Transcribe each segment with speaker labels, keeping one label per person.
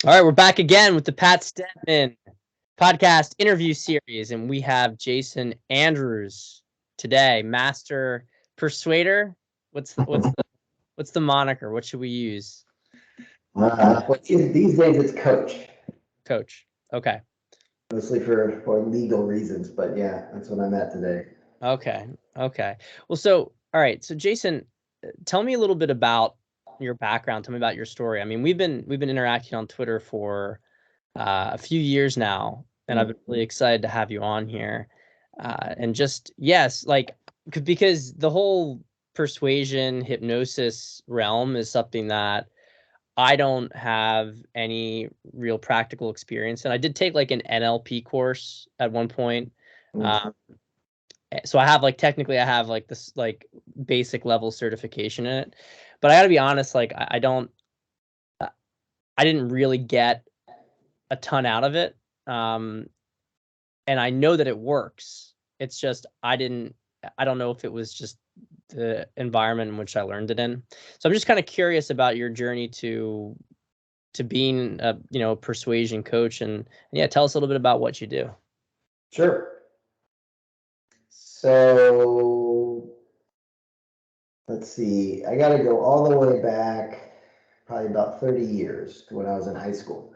Speaker 1: All right, we're back again with the Pat Stedman podcast interview series, and we have Jason Andrews today, Master Persuader. What's the moniker? What should we use?
Speaker 2: These days it's coach.
Speaker 1: Coach. Okay.
Speaker 2: Mostly for legal reasons, but yeah, that's what I'm at today.
Speaker 1: Okay. Well, so all right. So Jason, tell me a little bit about your background. Tell me about your story. I mean, we've been interacting on Twitter for a few years now, and I've been really excited to have you on here. And just yes, like because the whole persuasion hypnosis realm is something that I don't have any real practical experience in. I did take like an NLP course at one point. So I have like technically I have like this like basic level certification in it, but I gotta be honest, like I didn't really get a ton out of it. And I know that it works. It's just I don't know if it was just the environment in which I learned it in. So I'm just kind of curious about your journey to being a persuasion coach, and yeah, tell us a little bit about what you do.
Speaker 2: Sure. So let's see. I got to go all the way back, probably about 30 years to when I was in high school.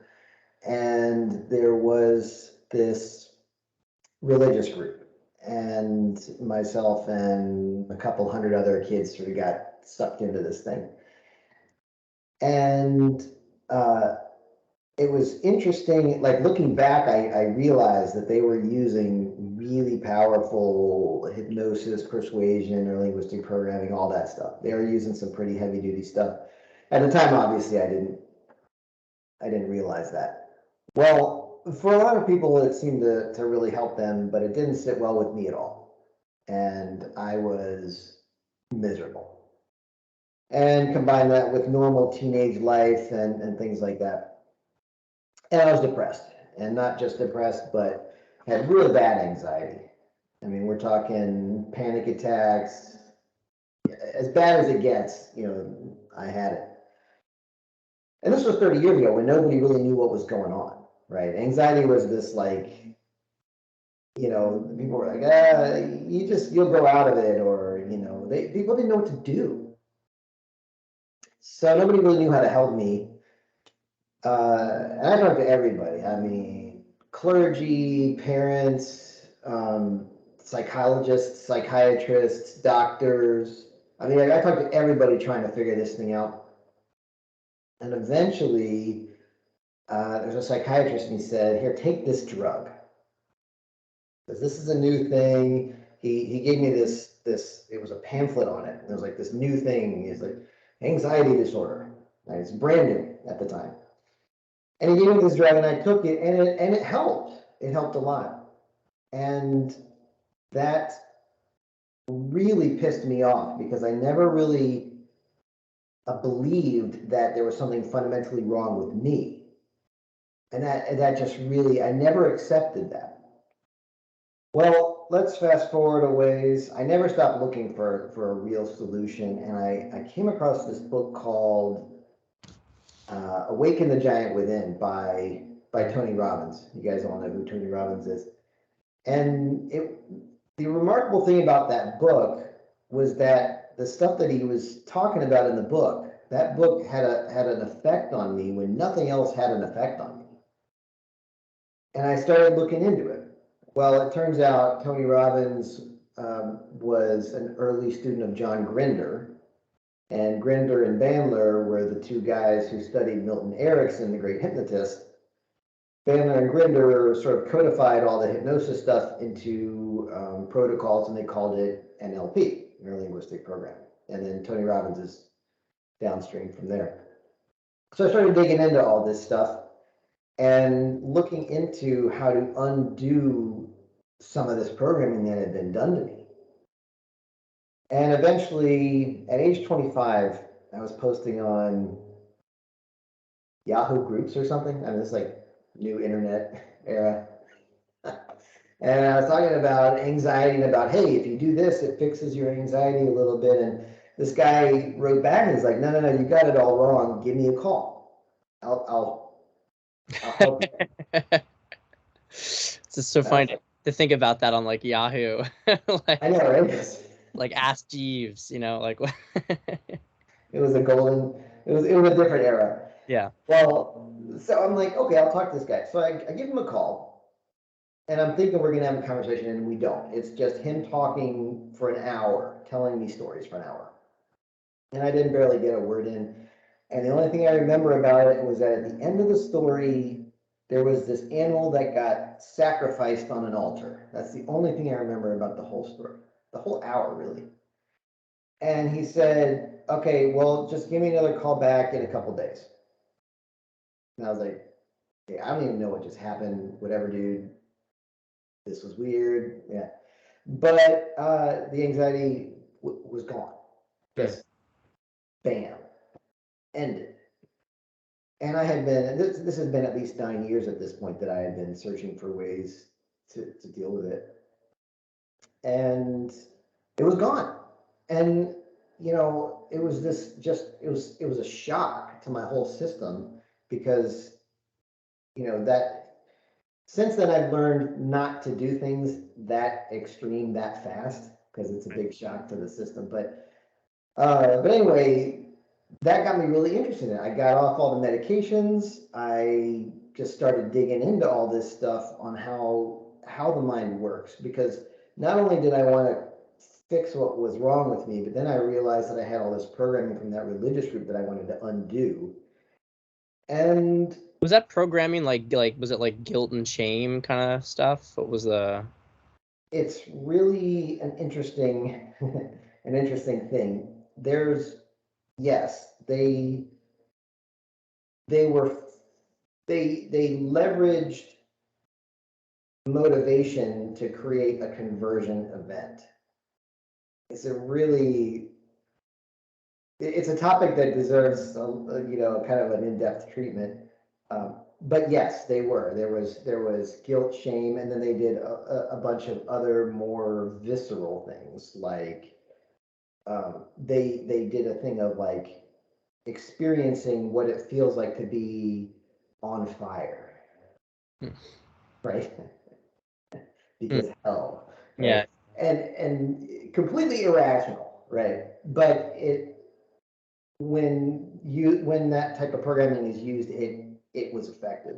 Speaker 2: And there was this religious group, and myself and a couple hundred other kids sort of got sucked into this thing. And it was interesting, like looking back, I realized that they were using really powerful hypnosis, persuasion, or linguistic programming, all that stuff. They were using some pretty heavy duty stuff. At the time, obviously, I didn't realize that. Well, for a lot of people, it seemed to really help them, but it didn't sit well with me at all. And I was miserable. And combine that with normal teenage life and things like that. And I was depressed, and not just depressed, but had really bad anxiety. I mean, we're talking panic attacks, as bad as it gets, I had it. And this was 30 years ago when nobody really knew what was going on, right? Anxiety was this like, people were like, you'll go out of it, or, people didn't know what to do. So nobody really knew how to help me. And I talked to everybody. I mean, clergy, parents, psychologists, psychiatrists, doctors. I mean, I talked to everybody trying to figure this thing out. And eventually, there's a psychiatrist, and he said, "Here, take this drug. Because this is a new thing." He gave me this, it was a pamphlet on it. It was like this new thing. It's like anxiety disorder. Right? It's brand new at the time. And he gave me this drug, and I took it, and it helped. It helped a lot. And that really pissed me off because I never really believed that there was something fundamentally wrong with me. And that just really, I never accepted that. Well, let's fast forward a ways. I never stopped looking for a real solution, and I came across this book called Awaken the Giant Within by Tony Robbins. You guys all know who Tony Robbins is. And the remarkable thing about that book was that the stuff that he was talking about in the book, that book had an effect on me when nothing else had an effect on me. And I started looking into it. Well, it turns out Tony Robbins was an early student of John Grinder. And Grinder and Bandler were the two guys who studied Milton Erickson, the great hypnotist. Bandler and Grinder sort of codified all the hypnosis stuff into protocols, and they called it NLP, Neuro-Linguistic Programming. And then Tony Robbins is downstream from there. So I started digging into all this stuff and looking into how to undo some of this programming that had been done to me. And eventually, at age 25, I was posting on Yahoo groups or something. I mean, it's like new internet era. And I was talking about anxiety and about, hey, if you do this, it fixes your anxiety a little bit. And this guy wrote back and he's like, no, you got it all wrong. Give me a call. I'll help you.
Speaker 1: It's just so funny to think about that on like Yahoo.
Speaker 2: I know, right?
Speaker 1: Like Ask Jeeves, like
Speaker 2: It was a golden, it was a different era.
Speaker 1: yeah.
Speaker 2: Well, so I'm like, okay, I'll talk to this guy. So I give him a call, and I'm thinking we're gonna have a conversation, and we don't. It's just him talking for an hour, telling me stories for an hour. And I didn't barely get a word in. And the only thing I remember about it was that at the end of the story, there was this animal that got sacrificed on an altar. That's the only thing I remember about the whole story, the whole hour, really. And he said, okay, well, just give me another call back in a couple days. And I was like, hey, I don't even know what just happened. Whatever, dude. This was weird. Yeah. But the anxiety was gone. Just bam, ended. And I had been, this has been at least 9 years at this point that I had been searching for ways to deal with it. And it was gone. And, it was it was a shock to my whole system because, that since then I've learned not to do things that extreme that fast because it's a big shock to the system. But anyway, that got me really interested in it. I got off all the medications. I just started digging into all this stuff on how the mind works because not only did I want to fix what was wrong with me, but then I realized that I had all this programming from that religious group that I wanted to undo. And
Speaker 1: Was that programming like was it like guilt and shame kind of stuff? What was the
Speaker 2: it's really an interesting an interesting thing. There's yes, they were they leveraged motivation to create a conversion event. It's a really it's a topic that deserves kind of an in-depth treatment. But yes, they were. There was guilt, shame, and then they did a bunch of other more visceral things like they did a thing of like experiencing what it feels like to be on fire,
Speaker 1: Hmm.
Speaker 2: right?
Speaker 1: Hmm.
Speaker 2: Because hell,
Speaker 1: Yeah.
Speaker 2: right? And completely irrational, right? But when that type of programming is used, it was effective.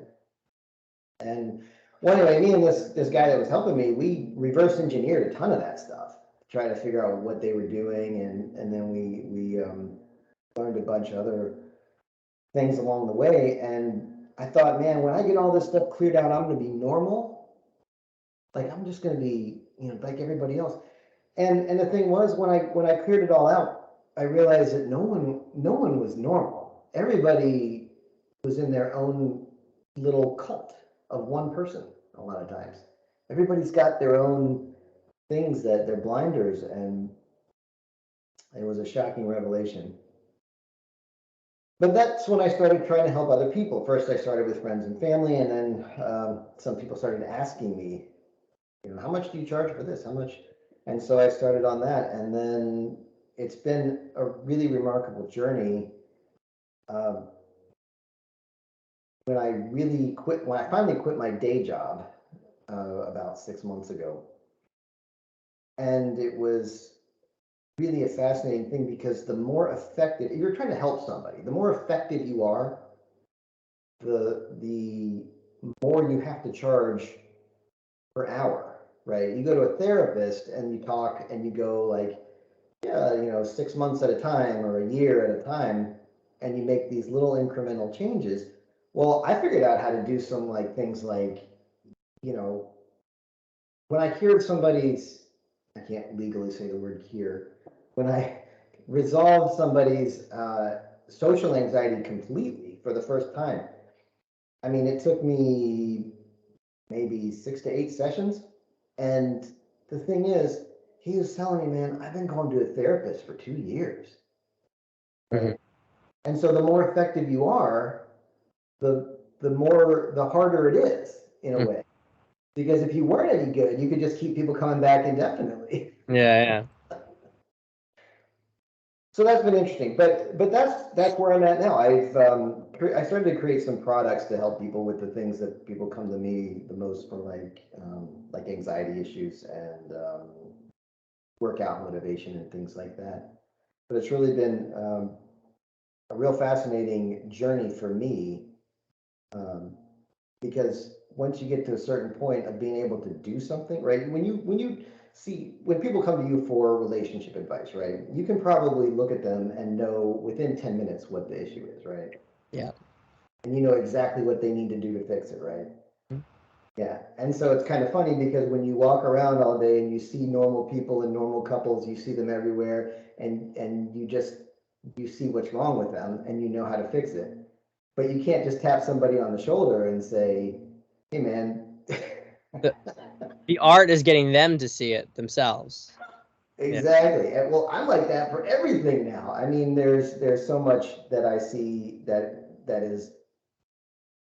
Speaker 2: And well, anyway, me and this guy that was helping me, we reverse engineered a ton of that stuff, try to figure out what they were doing, and then we learned a bunch of other things along the way. And I thought, man, when I get all this stuff cleared out, I'm going to be normal. Like I'm just going to be, like everybody else. And the thing was, when I cleared it all out, I realized that no one was normal. Everybody was in their own little cult of one person. A lot of times, everybody's got their own things that they're blinders, and it was a shocking revelation. But that's when I started trying to help other people. First, I started with friends and family, and then some people started asking me, how much do you charge for this? How much? And so I started on that, and then it's been a really remarkable journey. Um, when I finally quit my day job about 6 months ago, and it was really a fascinating thing because the more effective, if you're trying to help somebody, the more effective you are, the more you have to charge per hour, right? You go to a therapist and you talk and you go like, yeah, 6 months at a time or a year at a time, and you make these little incremental changes. Well, I figured out how to do some like things like, you know, when I cured somebody's, I can't legally say the word cure, when I resolved somebody's social anxiety completely for the first time. I mean, it took me maybe 6 to 8 sessions. And the thing is, he was telling me, man, I've been going to a therapist for 2 years.
Speaker 1: Mhm.
Speaker 2: Right. And so the more effective you are, the harder it is in a
Speaker 1: Mm.
Speaker 2: way. Because if you weren't any good, you could just keep people coming back indefinitely.
Speaker 1: Yeah, yeah.
Speaker 2: So that's been interesting, but that's where I'm at now. I started to create some products to help people with the things that people come to me the most for, like anxiety issues and workout motivation and things like that. But it's really been a real fascinating journey for me, because once you get to a certain point of being able to do something, right? When people come to you for relationship advice, right? You can probably look at them and know within 10 minutes what the issue is, right?
Speaker 1: Yeah.
Speaker 2: And you know exactly what they need to do to fix it, right?
Speaker 1: Mhm.
Speaker 2: Yeah. And so it's kind of funny because when you walk around all day and you see normal people and normal couples, you see them everywhere, and you see what's wrong with them and you know how to fix it. But you can't just tap somebody on the shoulder and say, hey man.
Speaker 1: The art is getting them to see it themselves.
Speaker 2: Exactly. And well, I'm like that for everything now. I mean, there's so much that I see that is,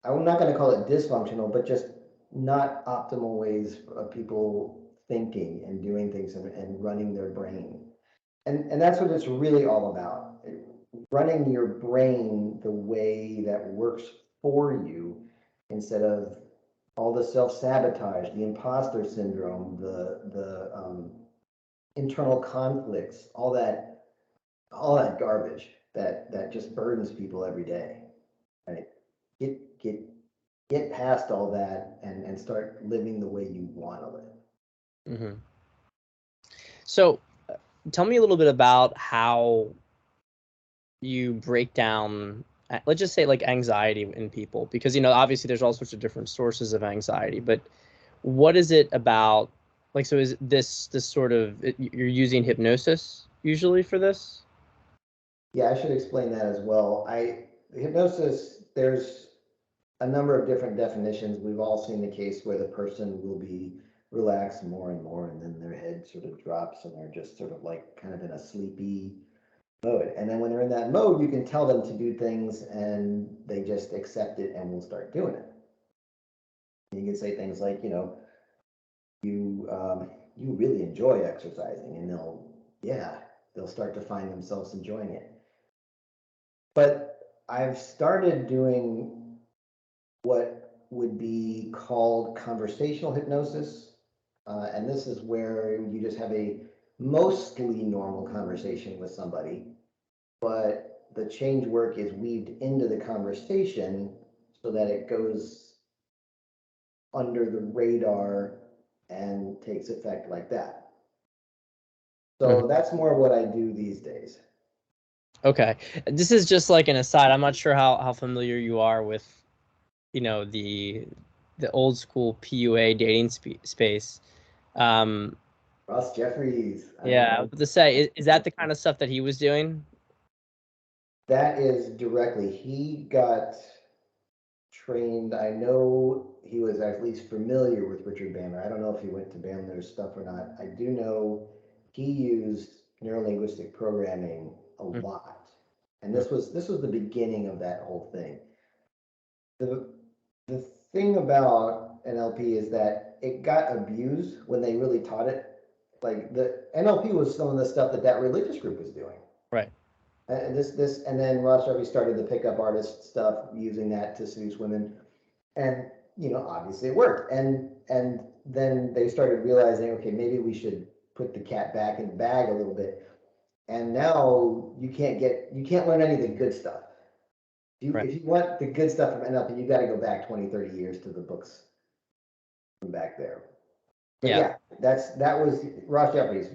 Speaker 2: I'm not going to call it dysfunctional, but just not optimal ways of people thinking and doing things and running their brain. And that's what it's really all about. Running your brain the way that works for you, instead of all the self-sabotage, the imposter syndrome, the internal conflicts, all that garbage that just burdens people every day. Right? Get get get past all that and start living the way you want to live.
Speaker 1: Mm-hmm. So tell me a little bit about how you break down, let's just say, like, anxiety in people, because obviously there's all sorts of different sources of anxiety, but what is it about, like, so is this sort of, you're using hypnosis usually for this?
Speaker 2: Yeah, I should explain that as well. Hypnosis, there's a number of different definitions. We've all seen the case where the person will be relaxed more and more, and then their head sort of drops and they're just sort of like kind of in a sleepy mode. And then when they're in that mode, you can tell them to do things and they just accept it and will start doing it. And you can say things like, you really enjoy exercising, and they'll start to find themselves enjoying it. But I've started doing what would be called conversational hypnosis. And this is where you just have a mostly normal conversation with somebody, but the change work is weaved into the conversation so that it goes under the radar and takes effect like that.
Speaker 1: Mhm.
Speaker 2: So that's more what I do these days.
Speaker 1: Okay, this is just like an aside. I'm not sure how familiar you are with the old school PUA dating space. Um,
Speaker 2: Ross Jeffries, I
Speaker 1: yeah, I was
Speaker 2: know.
Speaker 1: about to say, is that the kind of stuff that he was doing?
Speaker 2: That is directly, he got trained. I know he was at least familiar with Richard Bandler. I don't know if he went to Bandler's stuff or not. I do know he used neurolinguistic programming a
Speaker 1: Mhm.
Speaker 2: lot. And this was the beginning of that whole thing. The the thing about NLP is that it got abused when they really taught it. Like the NLP was some of the stuff that religious group was doing.
Speaker 1: Right.
Speaker 2: And then Ross Jeffrey started the pickup artist stuff using that to seduce women, and obviously it worked. And then they started realizing, okay, maybe we should put the cat back in the bag a little bit. And now you can't learn any of the good stuff.
Speaker 1: Right.
Speaker 2: If you want the good stuff from NLP, you got to go back 20, 30 years to the books from back there. But
Speaker 1: Yeah.
Speaker 2: yeah, that was Ross Jeffrey's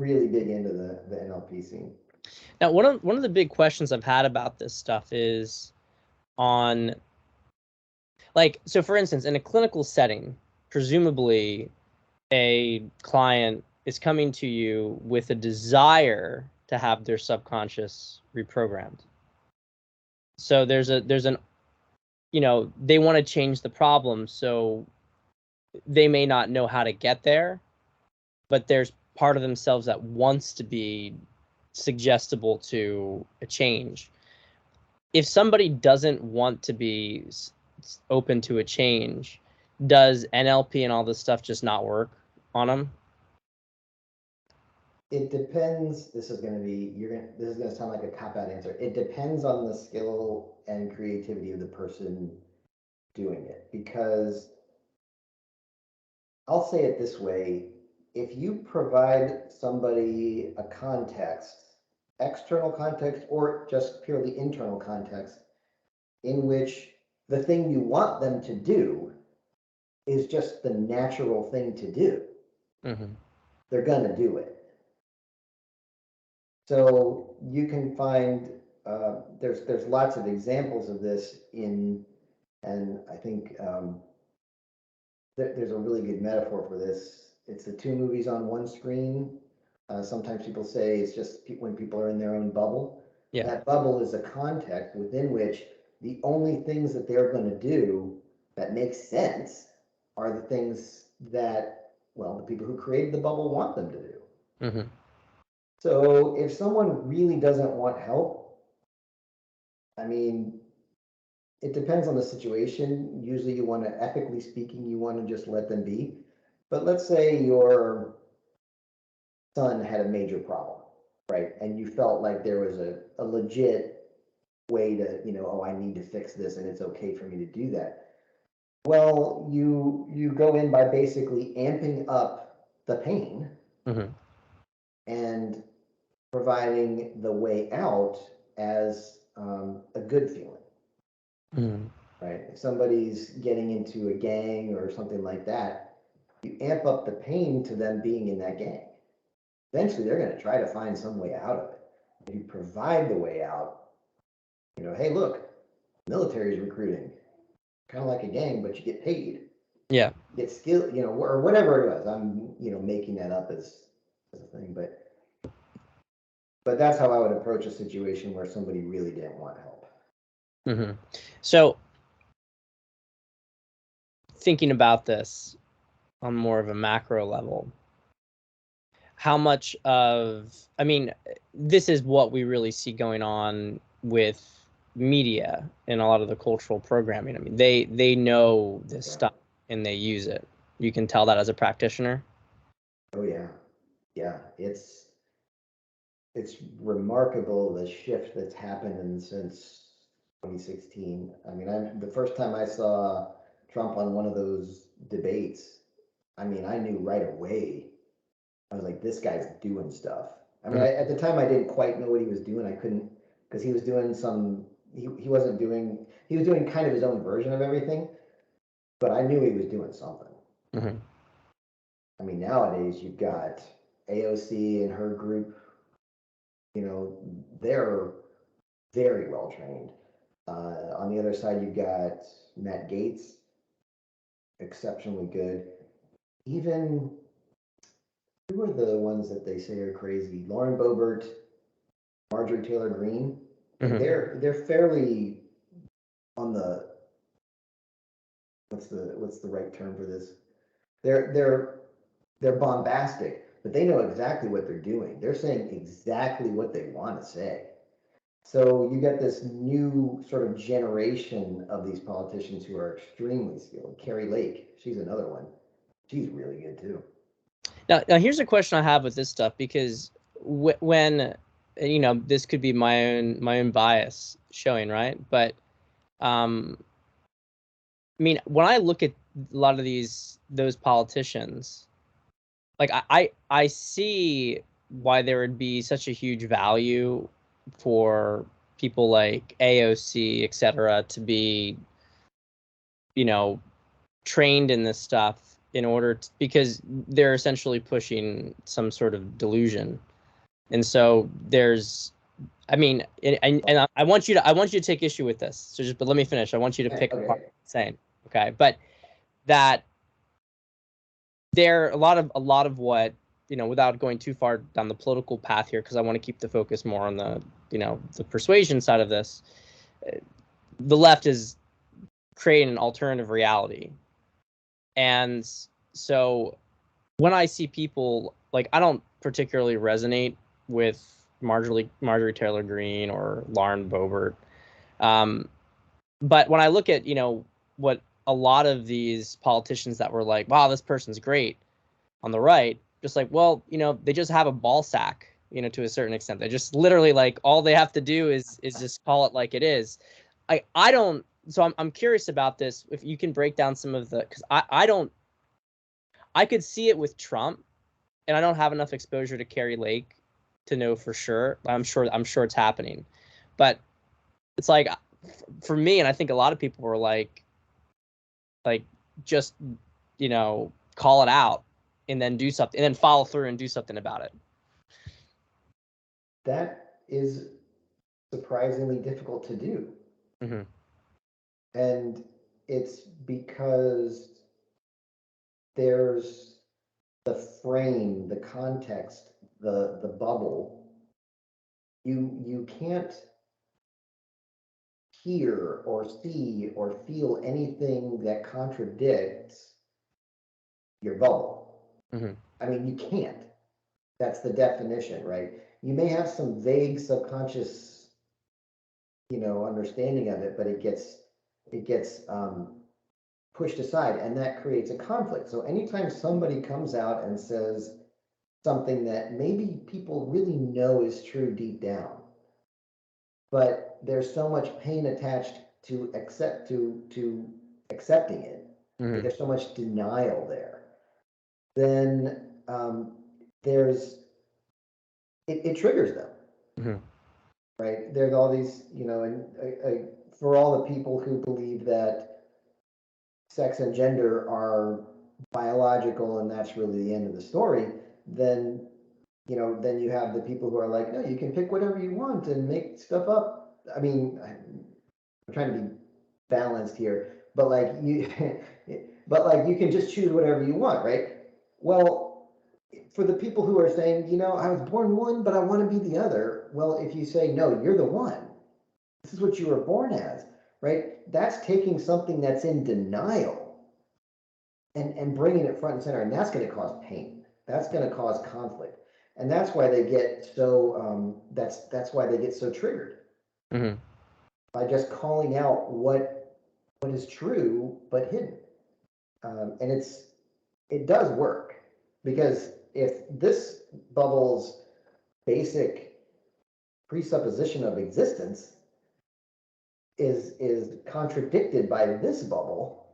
Speaker 2: really big into the NLP scene.
Speaker 1: Now, one of the big questions I've had about this stuff is on, like, so for instance, in a clinical setting, presumably a client is coming to you with a desire to have their subconscious reprogrammed. So there's an they want to change the problem, so they may not know how to get there, but there's part of themselves that wants to be suggestible to a change. If somebody doesn't want to be open to a change, does NLP and all this stuff just not work on them?
Speaker 2: it depends. This is going to sound like a cop-out answer. It depends on the skill and creativity of the person doing it, because I'll say it this way: if you provide somebody a context, external context or just purely internal context, in which the thing you want them to do is just the natural thing to do, they're gonna do it. So you can find there's lots of examples of this and I think there's a really good metaphor for this. It's the two movies on one screen. Sometimes people say it's just when people are in their own bubble.
Speaker 1: Yeah.
Speaker 2: That bubble is a context within which the only things that they're going to do that make sense are the things that, well, the people who created the bubble want them to do. So if someone really doesn't want help, I mean, it depends on the situation. Usually you want to, ethically speaking, you want to just let them be. But let's say your son had a major problem, right? And you felt like there was a legit way to, oh, I need to fix this and it's okay for me to do that. Well, you go in by basically amping up the pain and providing the way out as a good feeling. Right? If somebody's getting into a gang or something like that, you amp up the pain to them being in that gang. Eventually, they're going to try to find some way out of it. If you provide the way out, hey, look, military is recruiting, kind of like a gang, but you get paid.
Speaker 1: Yeah.
Speaker 2: You get skill, or whatever it was. I'm, making that up as a thing, but that's how I would approach a situation where somebody really didn't want help.
Speaker 1: So thinking about this on more of a macro level, how much of, I mean, this is what we really see going on with media and a lot of the cultural programming. I mean, they know this stuff and they use it. You can tell that as a practitioner.
Speaker 2: Oh yeah. Yeah. It's remarkable the shift that's happened since 2016. I mean, the first time I saw Trump on one of those debates, I mean, I knew right away. I was like, this guy's doing stuff. I mean, at the time, I didn't quite know what he was doing. I couldn't, because he was doing he was doing kind of his own version of everything, but I knew he was doing something. I mean, nowadays, you've got AOC and her group, they're very well trained. On the other side, you've got Matt Gaetz, exceptionally good. Even, who are the ones that they say are crazy? Lauren Boebert, Marjorie Taylor Greene. They're fairly on the, what's the right term for this? They're bombastic, but they know exactly what they're doing. They're saying exactly what they want to say. So you get this new sort of generation of these politicians who are extremely skilled. Carrie Lake, she's another one. She's really good too.
Speaker 1: Now here's a question I have with this stuff, because when, this could be my own bias showing, right? But I mean, when I look at a lot of those politicians, like I see why there would be such a huge value for people like AOC, etc., to be, trained in this stuff in order to, because they're essentially pushing some sort of delusion. And so there's, I mean, and I want you to take issue with this. So but let me finish. I want you to pick apart what I'm saying. Okay. But that there a lot of what, without going too far down the political path here, because I want to keep the focus more on the, the persuasion side of this. The left is creating an alternative reality. And so when I see people, like, I don't particularly resonate with Marjorie Taylor Greene or Lauren Boebert. But when I look at, what a lot of these politicians that were like, wow, this person's great on the right, just like, well, they just have a ball sack, to a certain extent. They just literally, like, all they have to do is just call it like it is. I don't. So I'm curious about this. If you can break down some of the, because I could see it with Trump, and I don't have enough exposure to Carrie Lake to know for sure. I'm sure it's happening, but it's like, for me, and I think a lot of people were like just call it out and then do something, and then follow through and do something about it.
Speaker 2: That is surprisingly difficult to do.
Speaker 1: Mm-hmm.
Speaker 2: And it's because there's the frame, the context, the bubble. You can't hear or see or feel anything that contradicts your bubble.
Speaker 1: Mm-hmm.
Speaker 2: I mean, you can't. That's the definition, right? You may have some vague subconscious, understanding of it, but it gets pushed aside, and that creates a conflict. So anytime somebody comes out and says something that maybe people really know is true deep down, but there's so much pain attached to accepting it,
Speaker 1: Mm-hmm.
Speaker 2: there's so much denial there, then there's it triggers them.
Speaker 1: Mm-hmm.
Speaker 2: Right? There's all these, and for all the people who believe that sex and gender are biological and that's really the end of the story, then then you have the people who are like, no, you can pick whatever you want and make stuff up. I mean, I'm trying to be balanced here, but like you you can just choose whatever you want, right? Well, for the people who are saying, I was born one, but I want to be the other. Well, if you say, no, you're the one, this is what you were born as, right? That's taking something that's in denial and bringing it front and center. And that's going to cause pain. That's going to cause conflict. And that's why they get so, that's why they get so triggered.
Speaker 1: Mm-hmm.
Speaker 2: By just calling out what is true, but hidden. And it does work, because if this bubble's basic presupposition of existence is contradicted by this bubble,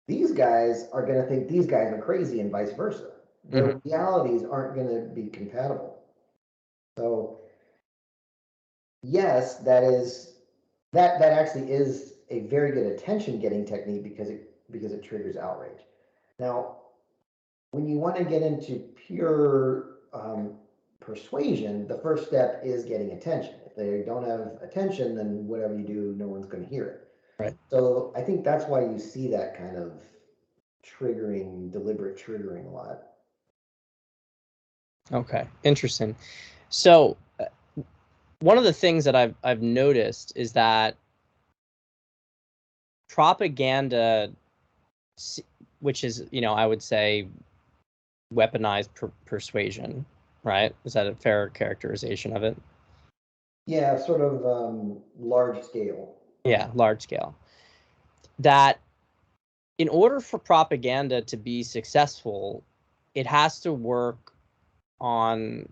Speaker 2: these guys are going to think these guys are crazy, and vice versa. Their
Speaker 1: Mm-hmm.
Speaker 2: realities aren't going to be compatible. So yes, that actually is a very good attention getting technique, because it triggers outrage. Now, when you want to get into pure persuasion, the first step is getting attention. If they don't have attention, then whatever you do, no one's going to hear it.
Speaker 1: Right.
Speaker 2: So I think that's why you see that kind of deliberate triggering a lot.
Speaker 1: Okay, interesting. So one of the things that I've noticed is that propaganda, which is, I would say, weaponized persuasion, right? Is that a fair characterization of it?
Speaker 2: Yeah, sort of large scale.
Speaker 1: Yeah, large scale. That in order for propaganda to be successful, it has to work on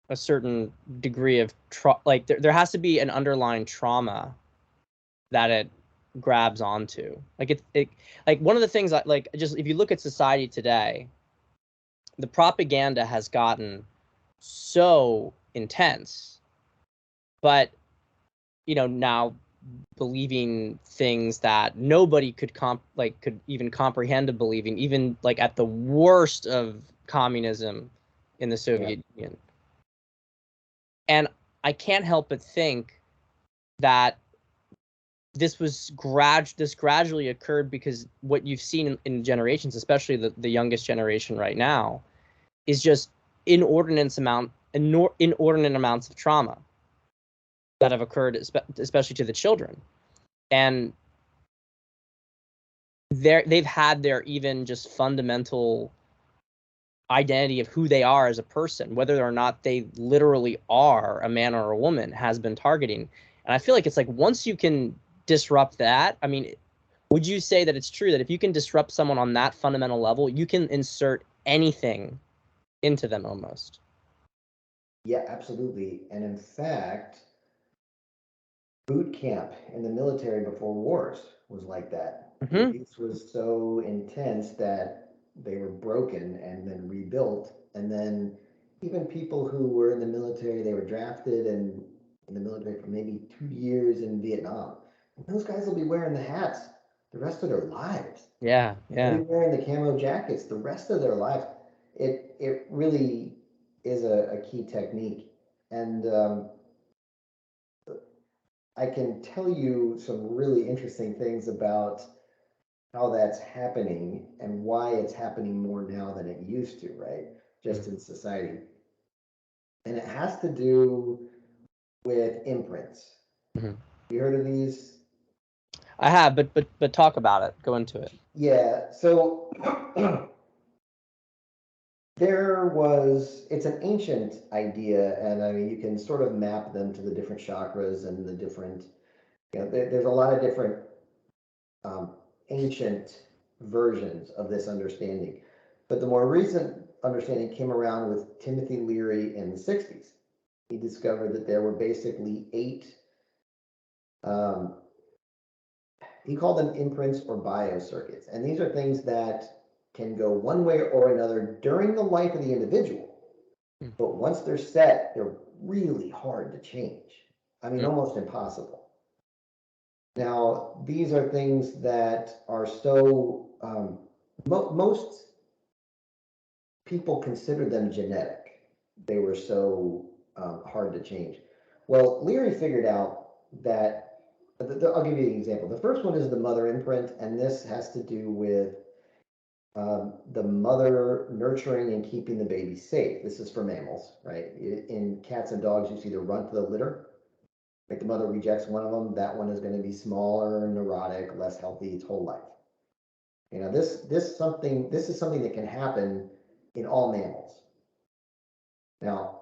Speaker 1: a certain degree of like there has to be an underlying trauma that it grabs onto. Like it like one of the things like, just if you look at society today, the propaganda has gotten so intense, but now believing things that nobody could even comprehend of believing, even like at the worst of communism in the Soviet Union. And I can't help but think that this gradually occurred because what you've seen in generations, especially the youngest generation right now, is just inordinate amounts of trauma that have occurred, especially to the children. And they've had their even just fundamental identity of who they are as a person, whether or not they literally are a man or a woman, has been targeting. And I feel like it's like, once you can disrupt that, I mean, would you say that it's true that if you can disrupt someone on that fundamental level, you can insert anything into them almost.
Speaker 2: Yeah, absolutely. And in fact, boot camp in the military before wars was like that. The
Speaker 1: Mm-hmm.
Speaker 2: abuse was so intense that they were broken and then rebuilt. And then even people who were in the military, they were drafted and in the military for maybe 2 years in Vietnam. And those guys will be wearing the hats the rest of their lives.
Speaker 1: Yeah,
Speaker 2: They'll
Speaker 1: yeah.
Speaker 2: be wearing the camo jackets the rest of their lives. It really is a key technique. And I can tell you some really interesting things about how that's happening and why it's happening more now than it used to, right? Just in society. And it has to do with imprints.
Speaker 1: Mm-hmm.
Speaker 2: You heard of these?
Speaker 1: I have, but talk about it. Go into it.
Speaker 2: Yeah. So it's an ancient idea, and I mean, you can sort of map them to the different chakras and the different, there's a lot of different um, ancient versions of this understanding. But the more recent understanding came around with Timothy Leary in the 60s. He discovered that there were basically eight, um, he called them imprints or biocircuits. And these are things that can go one way or another during the life of the individual. But once they're set, they're really hard to change. I mean, almost impossible. Now, these are things that are so, most people consider them genetic. They were so hard to change. Well, Leary figured out that, I'll give you an example. The first one is the mother imprint, and this has to do with the mother nurturing and keeping the baby safe. This is for mammals, right? In cats and dogs, you see the runt to the litter. Like the mother rejects one of them, that one is going to be smaller, neurotic, less healthy its whole life. This is something that can happen in all mammals. Now,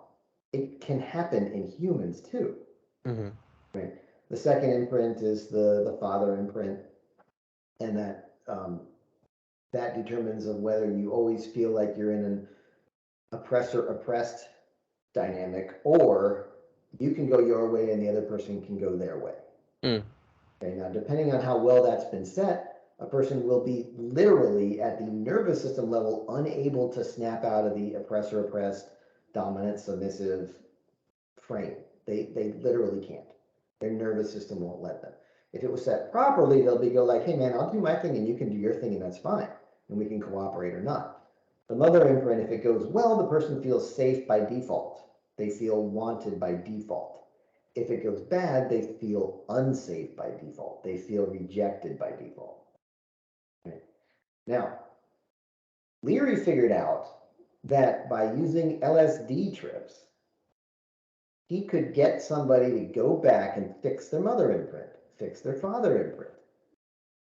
Speaker 2: it can happen in humans too.
Speaker 1: Mm-hmm.
Speaker 2: Right? The second imprint is the father imprint, and that determines of whether you always feel like you're in an oppressor oppressed dynamic, or you can go your way and the other person can go their way.
Speaker 1: Mm.
Speaker 2: Okay, now depending on how well that's been set, a person will be literally at the nervous system level unable to snap out of the oppressor oppressed, dominant submissive frame. They literally can't. Their nervous system won't let them. If it was set properly, they'll go like, hey man, I'll do my thing and you can do your thing and that's fine. And we can cooperate or not. The mother imprint, if it goes well, the person feels safe by default. They feel wanted by default. If it goes bad, they feel unsafe by default. They feel rejected by default. Right? Now, Leary figured out that by using LSD trips, he could get somebody to go back and fix their mother imprint, fix their father imprint.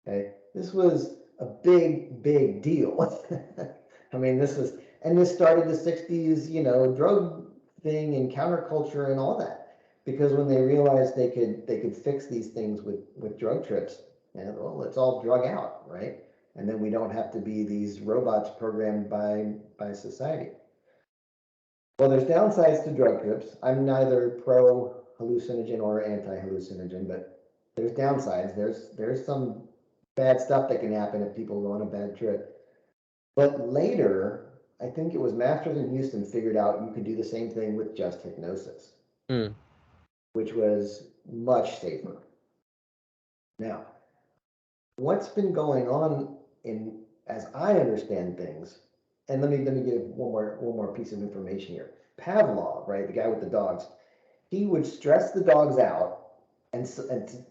Speaker 2: Okay, this was a big, big deal. I mean, this started the 60s, drug thing and counterculture and all that. Because when they realized they could fix these things with drug trips, and well, let's all drug out, right? And then we don't have to be these robots programmed by society. Well, there's downsides to drug trips. I'm neither pro hallucinogen or anti hallucinogen, but there's downsides. There's some bad stuff that can happen if people go on a bad trip. But later, I think it was Masters in Houston figured out you could do the same thing with just hypnosis,
Speaker 1: Mm.
Speaker 2: which was much safer. Now, what's been going on in as I understand things, and let me give one more piece of information here. Pavlov, right, the guy with the dogs, he would stress the dogs out and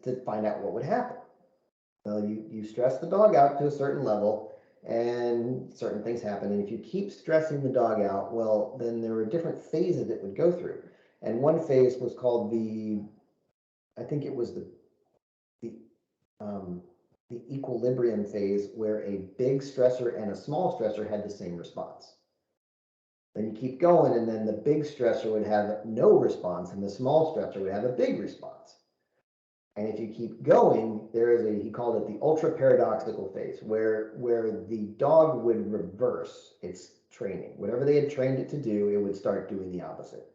Speaker 2: to find out what would happen. Well, you stress the dog out to a certain level, and certain things happen. And if you keep stressing the dog out, well, then there were different phases it would go through. And one phase was called I think it was the um, the equilibrium phase, where a big stressor and a small stressor had the same response. Then you keep going, and then the big stressor would have no response, and the small stressor would have a big response. And if you keep going, there is he called it the ultra paradoxical phase, where the dog would reverse its training. Whatever they had trained it to do, it would start doing the opposite.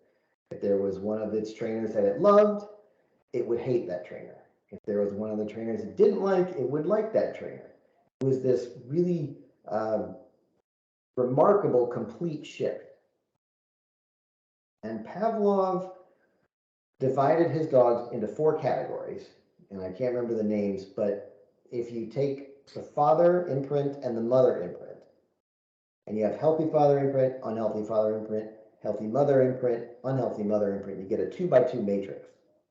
Speaker 2: If there was one of its trainers that it loved, it would hate that trainer. If there was one of the trainers it didn't like, it would like that trainer. It was this really remarkable complete shift. And Pavlov divided his dogs into 4 categories, and I can't remember the names, but if you take the father imprint and the mother imprint, and you have healthy father imprint, unhealthy father imprint, healthy mother imprint, unhealthy mother imprint, you get a 2x2 matrix.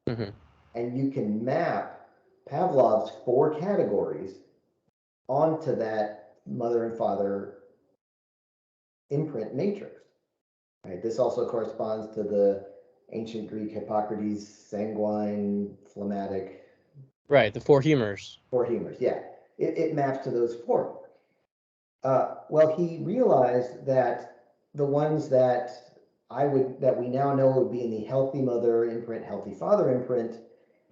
Speaker 1: Mm-hmm.
Speaker 2: And you can map Pavlov's 4 categories onto that mother and father imprint matrix. Right? This also corresponds to the ancient Greek Hippocrates, sanguine, phlegmatic.
Speaker 1: Right, the 4 humors.
Speaker 2: 4 humors, yeah. It maps to those 4. Well, he realized that the ones that we now know would be in the healthy mother imprint, healthy father imprint,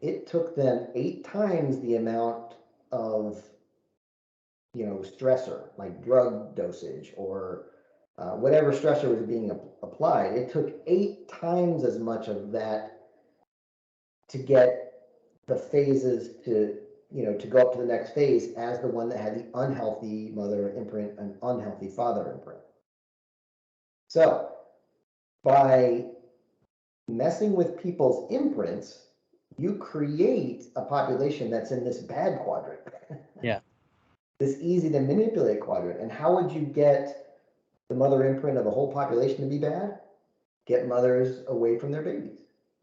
Speaker 2: it took them 8 times the amount of, stressor, like drug dosage or whatever stressor was being applied. It took 8 times as much of that to get the phases to go up to the next phase as the one that had the unhealthy mother imprint and unhealthy father imprint. So by messing with people's imprints, you create a population that's in this bad quadrant.
Speaker 1: Yeah.
Speaker 2: This easy to manipulate quadrant. And how would you get the mother imprint of the whole population to be bad? Get mothers away from their babies.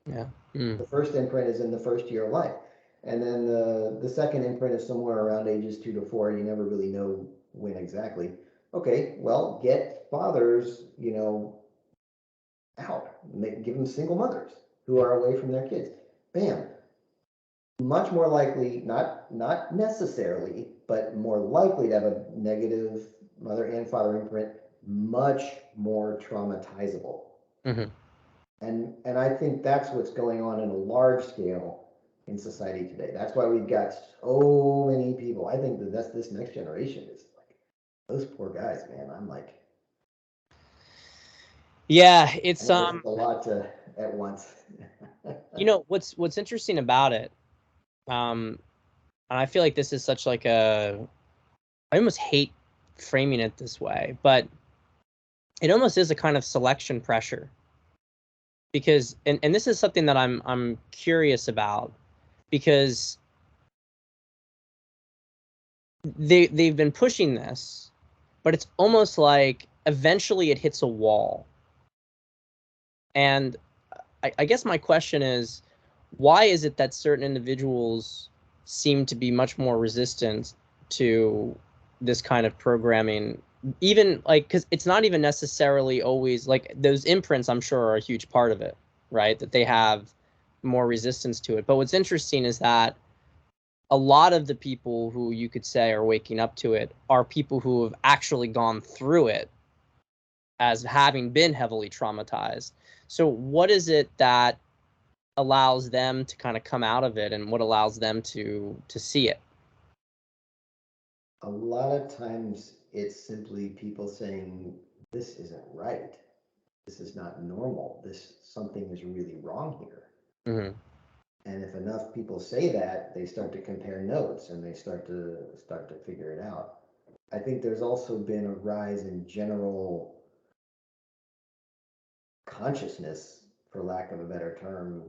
Speaker 1: Yeah.
Speaker 2: The first imprint is in the first year of life. And then the second imprint is somewhere around ages 2 to 4. You never really know when exactly. Okay, well, get fathers, out. Give them single mothers who are away from their kids. Bam. Much more likely, not necessarily, but more likely to have a negative mother and father imprint, much more traumatizable.
Speaker 1: Mm-hmm.
Speaker 2: And I think that's what's going on in a large scale in society today. That's why we've got so many people. I think that's this next generation is like those poor guys, man. I'm like,
Speaker 1: yeah, it's
Speaker 2: a lot at once.
Speaker 1: what's interesting about it, and I feel like this is such like I almost hate framing it this way, but it almost is a kind of selection pressure, because and this is something that I'm curious about, because they've been pushing this, but it's almost like eventually it hits a wall. And I guess my question is, why is it that certain individuals seem to be much more resistant to this kind of programming? Even like, because it's not even necessarily always like those imprints, I'm sure, are a huge part of it, right? That they have more resistance to it. But what's interesting is that a lot of the people who you could say are waking up to it are people who have actually gone through it as having been heavily traumatized. So what is it that allows them to kind of come out of it, and what allows them to see it?
Speaker 2: A lot of times it's simply people saying, this isn't right. This is not normal. Something is really wrong here.
Speaker 1: Mm-hmm.
Speaker 2: And if enough people say that, they start to compare notes and they start to figure it out. I think there's also been a rise in general consciousness, for lack of a better term,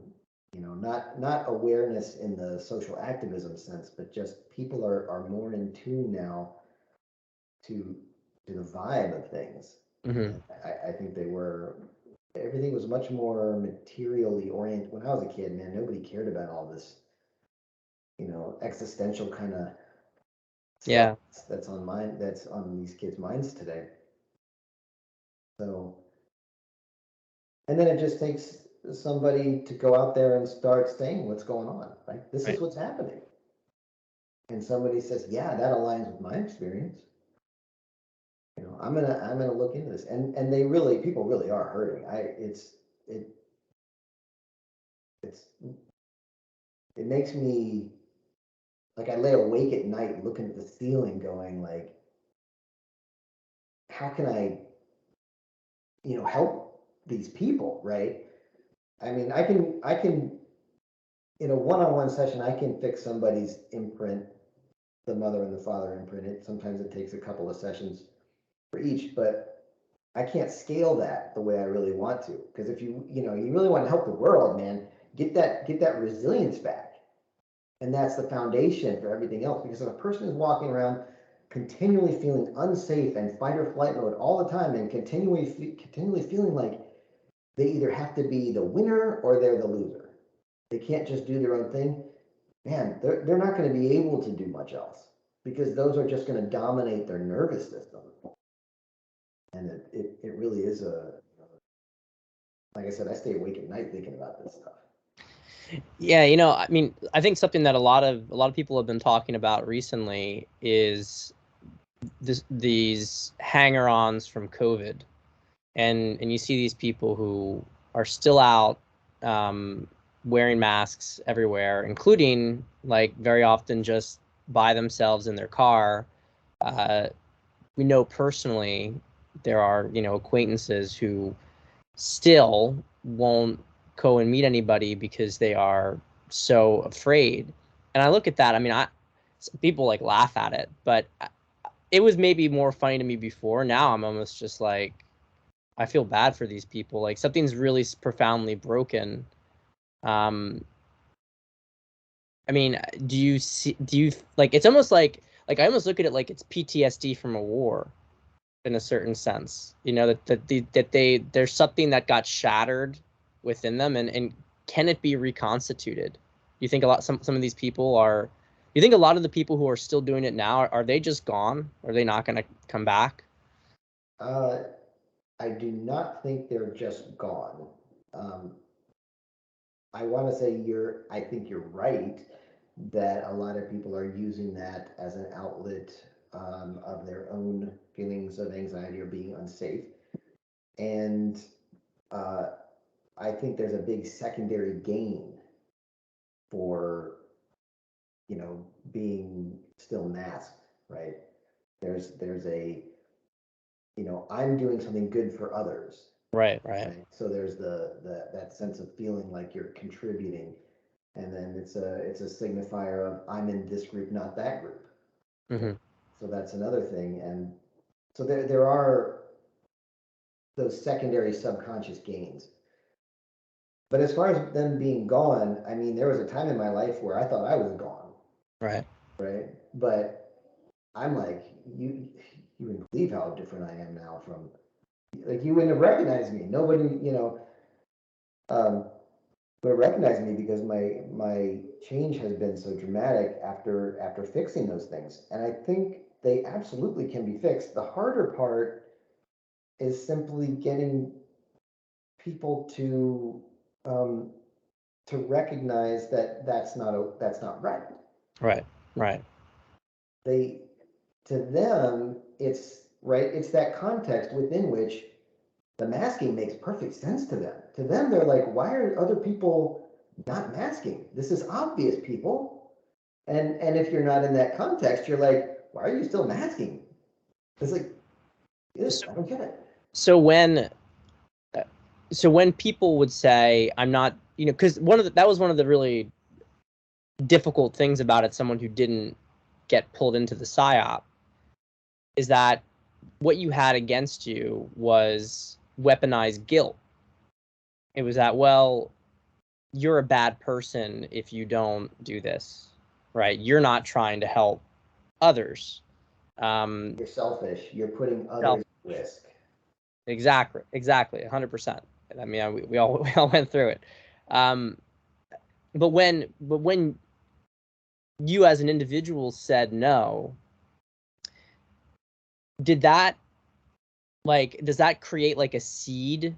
Speaker 2: not awareness in the social activism sense, but just people are more in tune now to the vibe of things.
Speaker 1: Mm-hmm.
Speaker 2: I think everything was much more materially oriented. When I was a kid, man, nobody cared about all this, existential kind of
Speaker 1: Yeah.
Speaker 2: stuff that's on these kids' minds today. So, and then it just takes somebody to go out there and start saying what's going on. Like, this is
Speaker 1: Right.
Speaker 2: what's happening. And somebody says, yeah, that aligns with my experience. I'm gonna look into this. And people really are hurting. It's it makes me, like, I lay awake at night looking at the ceiling going like, how can I, help these people, right? I mean, I can, in a one-on-one session, I can fix somebody's imprint, the mother and the father imprint. Sometimes it takes a couple of sessions for each, but I can't scale that the way I really want to. Because if you really want to help the world, man, get that resilience back. And that's the foundation for everything else. Because if a person is walking around continually feeling unsafe and fight or flight mode all the time and continually feeling like they either have to be the winner or they're the loser. They can't just do their own thing. Man, they're not going to be able to do much else because those are just going to dominate their nervous system. And it really is like I said, I stay awake at night thinking about this stuff.
Speaker 1: Yeah, I mean, I think something that a lot of people have been talking about recently is these hanger-ons from COVID, and you see these people who are still out wearing masks everywhere, including like very often just by themselves in their car. We know personally there are acquaintances who still won't go and meet anybody because they are so afraid. And I look at that. I mean, people like laugh at it, but it was maybe more funny to me before. Now I'm almost just like, I feel bad for these people. Like something's really profoundly broken. I mean, do you like, it's almost like I almost look at it like it's PTSD from a war in a certain sense, there's something that got shattered within them, and can it be reconstituted? You think some of these people are, you think a lot of the people who are still doing it now, are they just gone? Are they not going to come back?
Speaker 2: I do not think they're just gone. Um, I want to say I think you're right that a lot of people are using that as an outlet of their own feelings of anxiety or being unsafe. And uh, I think there's a big secondary gain for, being still masked, right? There's a, I'm doing something good for others.
Speaker 1: Right, right.
Speaker 2: Right. So there's that sense of feeling like you're contributing, and then it's a signifier of I'm in this group, not that group.
Speaker 1: Mm-hmm.
Speaker 2: So that's another thing, and so there are those secondary subconscious gains. But as far as them being gone, I mean, there was a time in my life where I thought I was gone,
Speaker 1: Right.
Speaker 2: right? But I'm like, you wouldn't believe how different I am now from, like, you wouldn't have recognized me. Nobody, um, would have recognized me because my change has been so dramatic after fixing those things. And I think they absolutely can be fixed. The harder part is simply getting people um, to recognize that that's not right.
Speaker 1: Right, right.
Speaker 2: They To them, it's right. It's that context within which the masking makes perfect sense to them. To them, they're like, why are other people not masking? This is obvious, people. And if you're not in that context, you're like, why are you still masking? It's like,
Speaker 1: So,
Speaker 2: I don't get it.
Speaker 1: so when so when people would say, I'm not, because that was one of the really difficult things about it, someone who didn't get pulled into the psyop, is that what you had against you was weaponized guilt. It was that, well, you're a bad person if you don't do this, right? You're not trying to help others.
Speaker 2: You're selfish. You're putting
Speaker 1: Self,
Speaker 2: others at risk.
Speaker 1: exactly, 100%. I mean, we all we all went through it. Um, but when you as an individual said no, did that, like, does that create like a seed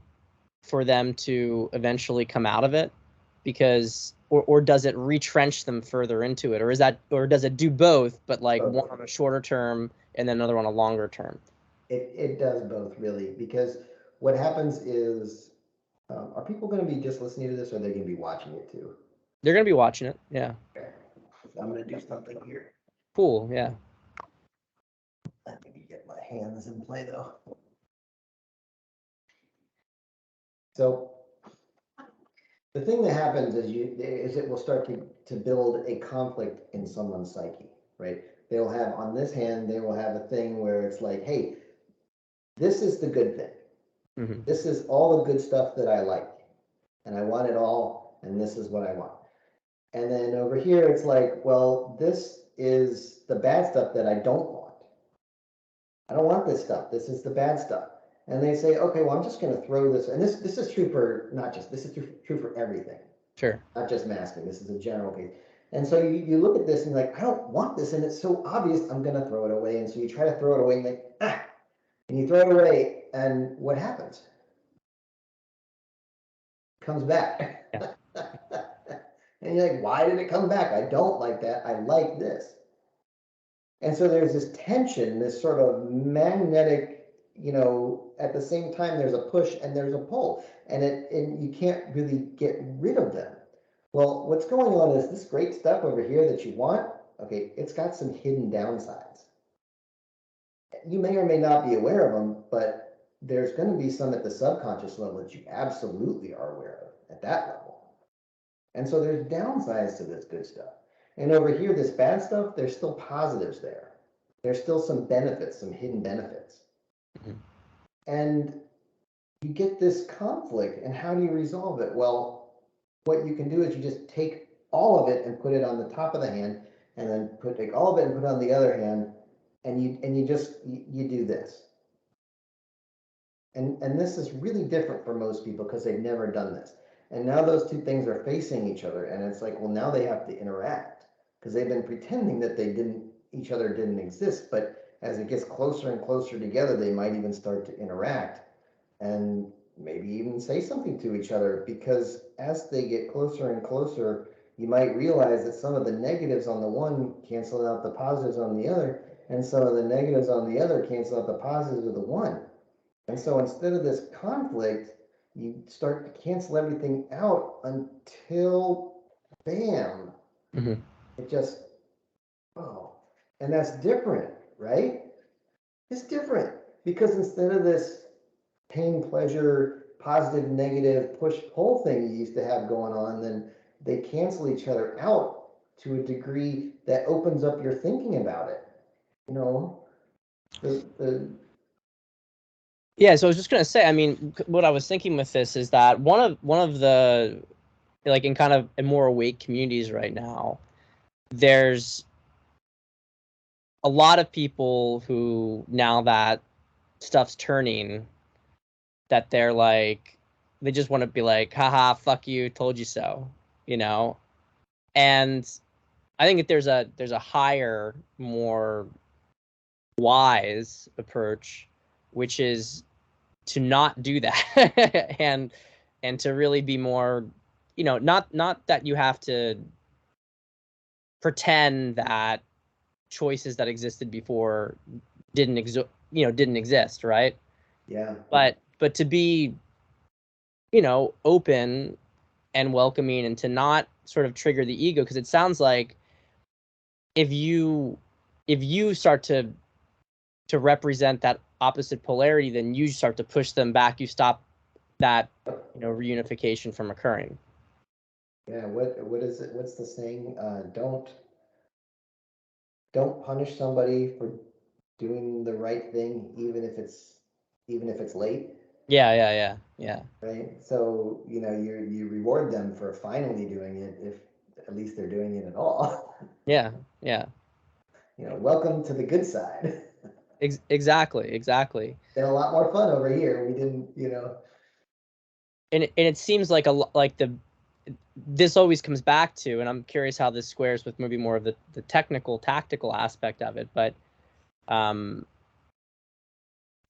Speaker 1: for them to eventually come out of it? Because, or does it retrench them further into it, or does it do both, but like one on a shorter term and then another on a longer term?
Speaker 2: It does both, really, because what happens is, are people going to be just listening to this, or are they going to be watching it too?
Speaker 1: They're gonna be watching it. Yeah.
Speaker 2: Okay. I'm gonna do something here.
Speaker 1: Cool. Yeah.
Speaker 2: Let me get my hands in play though. So the thing that happens is it will start to build a conflict in someone's psyche, right? They'll have on this hand, they will have a thing where it's like, hey, this is the good thing.
Speaker 1: Mm-hmm.
Speaker 2: This is all the good stuff that I like, and I want it all, and this is what I want. And then over here, it's like, well, this is the bad stuff that I don't want. I don't want this stuff. This is the bad stuff. And they say, okay, well, I'm just going to throw this. And this is true for not just, this is true for everything,
Speaker 1: Sure.
Speaker 2: not just masking. This is a general case. And so you look at this and you're like, I don't want this. And it's so obvious, I'm going to throw it away. And so you try to throw it away and like, and you throw it away. And what happens? It comes back.
Speaker 1: Yeah.
Speaker 2: And you're like, why did it come back? I don't like that. I like this. And so there's this tension, this sort of magnetic, at the same time, there's a push and there's a pull, and you can't really get rid of them. Well, what's going on is this great stuff over here that you want, okay, it's got some hidden downsides. You may or may not be aware of them, but there's going to be some at the subconscious level that you absolutely are aware of at that level. And so there's downsides to this good stuff. And over here, this bad stuff, there's still positives there. There's still some benefits, some hidden benefits.
Speaker 1: Mm-hmm.
Speaker 2: And you get this conflict, and how do you resolve it? Well, what you can do is you just take all of it and put it on the top of the hand, and then take all of it and put it on the other hand, and you do this. And this is really different for most people because they've never done this. And now those two things are facing each other, and it's like, well, now they have to interact because they've been pretending that each other didn't exist. But as it gets closer and closer together, they might even start to interact and maybe even say something to each other, because as they get closer and closer, you might realize that some of the negatives on the one cancel out the positives on the other, and some of the negatives on the other cancel out the positives of the one. And so instead of this conflict, you start to cancel everything out until, bam,
Speaker 1: Mm-hmm.
Speaker 2: it just, oh, and that's different, right? It's different because instead of this pain, pleasure, positive, negative, push, pull thing you used to have going on, then they cancel each other out to a degree that opens up your thinking about it. The
Speaker 1: Yeah, so I was just gonna say, I mean, what I was thinking with this is that one of the, like, in kind of in more awake communities right now, there's a lot of people who, now that stuff's turning, that they're like, they just want to be like, haha, fuck you, told you so, and I think that there's a higher, more wise approach, which is to not do that and to really be more, not that you have to pretend that choices that existed before didn't exist, right?
Speaker 2: yeah.
Speaker 1: But to be, open and welcoming, and to not sort of trigger the ego, because it sounds like if you start to represent that opposite polarity, then you start to push them back. You stop that, reunification from occurring.
Speaker 2: Yeah, what is it? What's the saying? Don't punish somebody for doing the right thing, even if it's late,
Speaker 1: Yeah.
Speaker 2: right? So you reward them for finally doing it, if at least they're doing it at all.
Speaker 1: Yeah.
Speaker 2: Welcome to the good side.
Speaker 1: Exactly.
Speaker 2: Been a lot more fun over here. We didn't,
Speaker 1: And it seems like this always comes back to, and I'm curious how this squares with maybe more of the technical, tactical aspect of it, but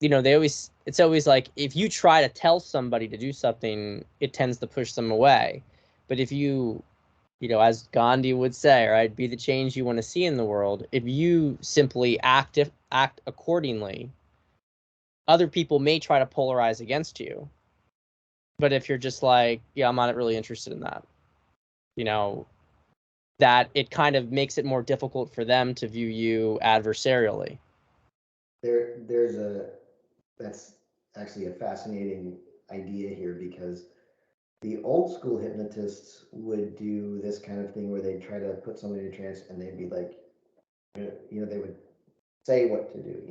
Speaker 1: it's always like, if you try to tell somebody to do something, it tends to push them away. But if you, as Gandhi would say, right, be the change you want to see in the world, if you simply act accordingly, other people may try to polarize against you. But if you're just like, yeah, I'm not really interested in that, that it kind of makes it more difficult for them to view you adversarially.
Speaker 2: That's actually a fascinating idea here, because the old school hypnotists would do this kind of thing where they'd try to put somebody in a trance, and they'd be like, they would say what to do,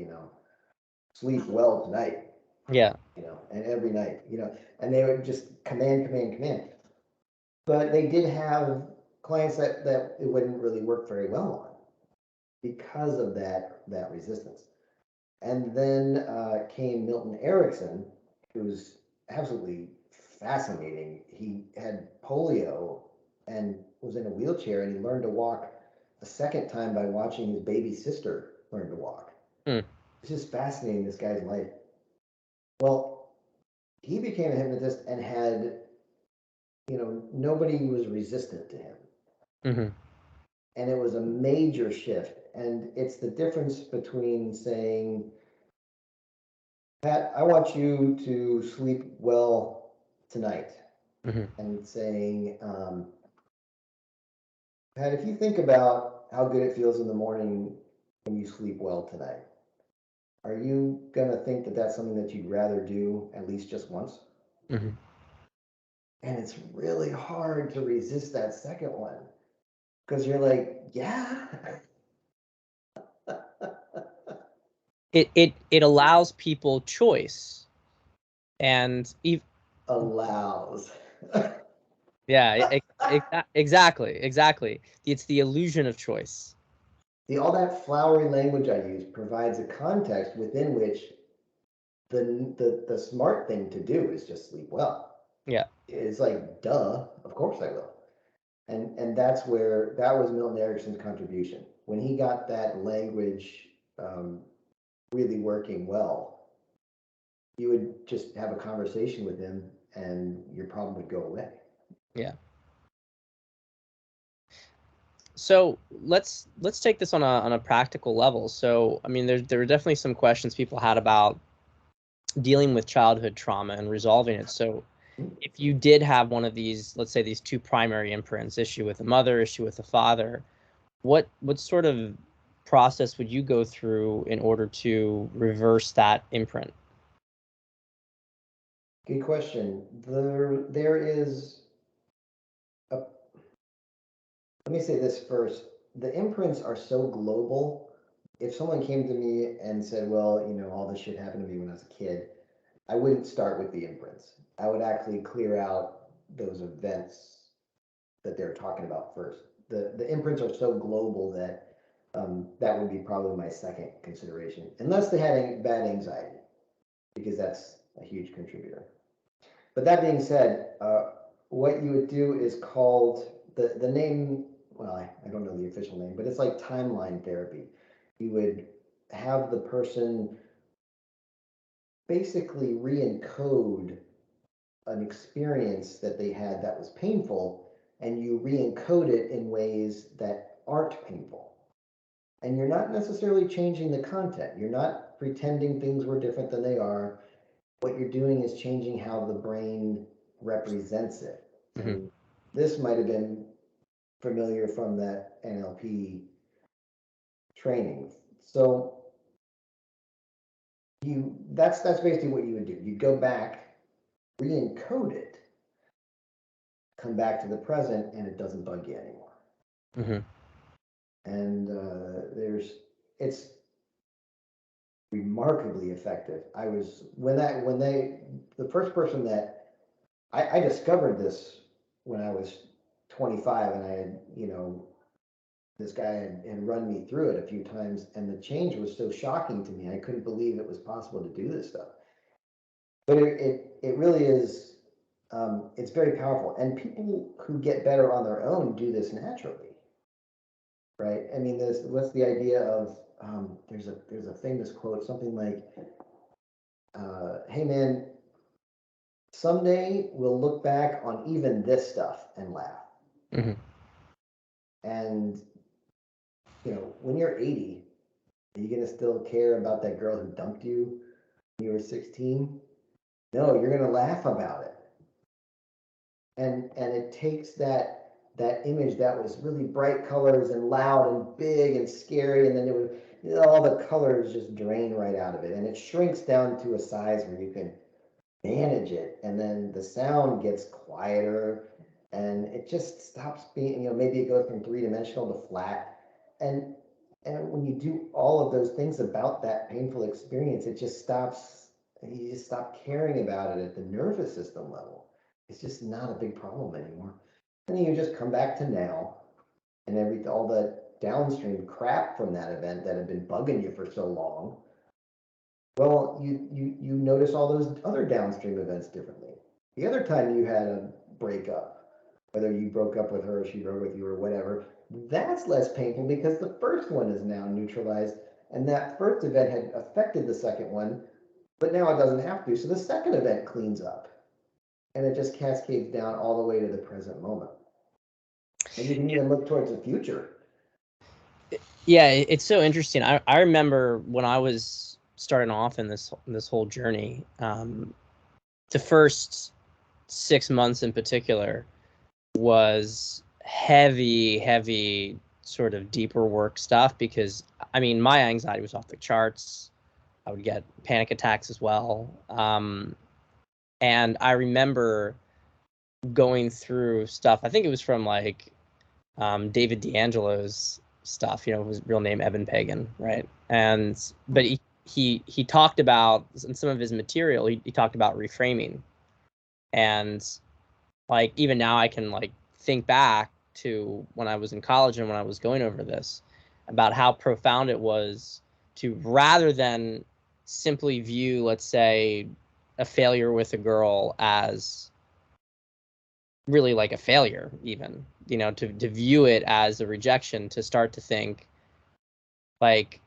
Speaker 2: sleep well tonight,
Speaker 1: Yeah.
Speaker 2: and every night, and they would just command. But they did have clients that it wouldn't really work very well on because of that resistance. And then came Milton Erickson, who's absolutely fascinating. He had polio and was in a wheelchair, and he learned to walk a second time by watching his baby sister learn to walk. It's just fascinating, this guy's life. Well, he became a hypnotist and had, nobody was resistant to him.
Speaker 1: Mm-hmm.
Speaker 2: And it was a major shift. And it's the difference between saying, Pat, I want you to sleep well tonight.
Speaker 1: Mm-hmm.
Speaker 2: And saying, Pat, if you think about how good it feels in the morning when you sleep well tonight, are you going to think that that's something that you'd rather do at least just once?
Speaker 1: Mm-hmm.
Speaker 2: And it's really hard to resist that second one, because you're like, yeah.
Speaker 1: It allows people choice, and
Speaker 2: allows.
Speaker 1: Yeah, exactly. It's the illusion of choice.
Speaker 2: All that flowery language I use provides a context within which the smart thing to do is just sleep well.
Speaker 1: Yeah.
Speaker 2: It's like, duh, of course I will. And that was Milton Erickson's contribution. When he got that language really working well, you would just have a conversation with him and your problem would go away.
Speaker 1: Yeah. So let's take this on a practical level. So I mean, there were definitely some questions people had about dealing with childhood trauma and resolving it. So if you did have one of these, let's say these two primary imprints, issue with the mother, issue with the father, what sort of process would you go through in order to reverse that imprint?
Speaker 2: Good question. There is a, let me say this first. The imprints are so global. If someone came to me and said, well, all this shit happened to me when I was a kid, I wouldn't start with the imprints. I would actually clear out those events that they're talking about first. The imprints are so global that that would be probably my second consideration, unless they had bad anxiety, because that's a huge contributor. But that being said, what you would do is called the name. Well, I don't know the official name, but it's like timeline therapy. You would have the person basically re-encode an experience that they had that was painful, and you re-encode it in ways that aren't painful. And you're not necessarily changing the content. You're not pretending things were different than they are. What you're doing is changing how the brain represents it.
Speaker 1: Mm-hmm.
Speaker 2: And this might have been familiar from that NLP training. So that's basically what you would do. You go back, re-encode it, come back to the present, and it doesn't bug you anymore.
Speaker 1: Mm-hmm.
Speaker 2: And it's remarkably effective. The first person that I discovered this when I was 25, and I had, this guy had run me through it a few times, and the change was so shocking to me. I couldn't believe it was possible to do this stuff. But it really is, it's very powerful. And people who get better on their own do this naturally, right? I mean, what's the idea of, there's a famous quote, something like, hey man, someday we'll look back on even this stuff and laugh.
Speaker 1: Mm-hmm.
Speaker 2: And, when you're 80, are you going to still care about that girl who dumped you when you were 16? No, you're going to laugh about it. And it takes that that image that was really bright colors and loud and big and scary, and then it would, all the colors just drain right out of it, and it shrinks down to a size where you can manage it, and then the sound gets quieter, and it just stops being, maybe it goes from three-dimensional to flat, and when you do all of those things about that painful experience, it just stops, you just stop caring about it at the nervous system level. It's just not a big problem anymore. And then you just come back to now, and all the downstream crap from that event that had been bugging you for so long, well, you notice all those other downstream events differently. The other time you had a breakup, whether you broke up with her or she broke with you or whatever, that's less painful because the first one is now neutralized, and that first event had affected the second one, but now it doesn't have to. So the second event cleans up, and it just cascades down all the way to the present moment. And you can even look towards the future.
Speaker 1: Yeah, it's so interesting. I remember when I was starting off in this whole journey, the first 6 months in particular was heavy sort of deeper work stuff, because I mean, my anxiety was off the charts. I would get panic attacks as well. And I remember going through stuff. I think it was from like David D'Angelo's stuff, his real name Evan Pagan, right? But he talked about, in some of his material, he talked about reframing. And like even now I can like think back to when I was in college and when I was going over this, about how profound it was to, rather than simply view, let's say, a failure with a girl as really like a failure, even, to view it as a rejection, to start to think like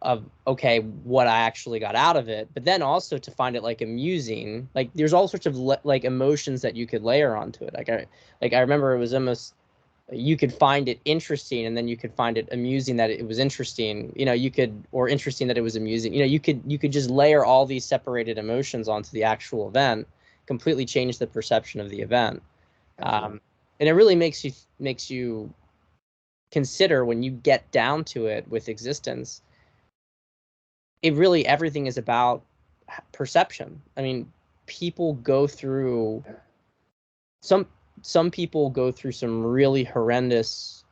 Speaker 1: of, okay, what I actually got out of it, but then also to find it like amusing. Like there's all sorts of like emotions that you could layer onto it. Like I remember it was almost, you could find it interesting, and then you could find it amusing that it was interesting, or interesting that it was amusing. You could just layer all these separated emotions onto the actual event, completely change the perception of the event. And it really makes you consider, when you get down to it with existence, it really, everything is about perception. I mean, people go through some people go through some really horrendous,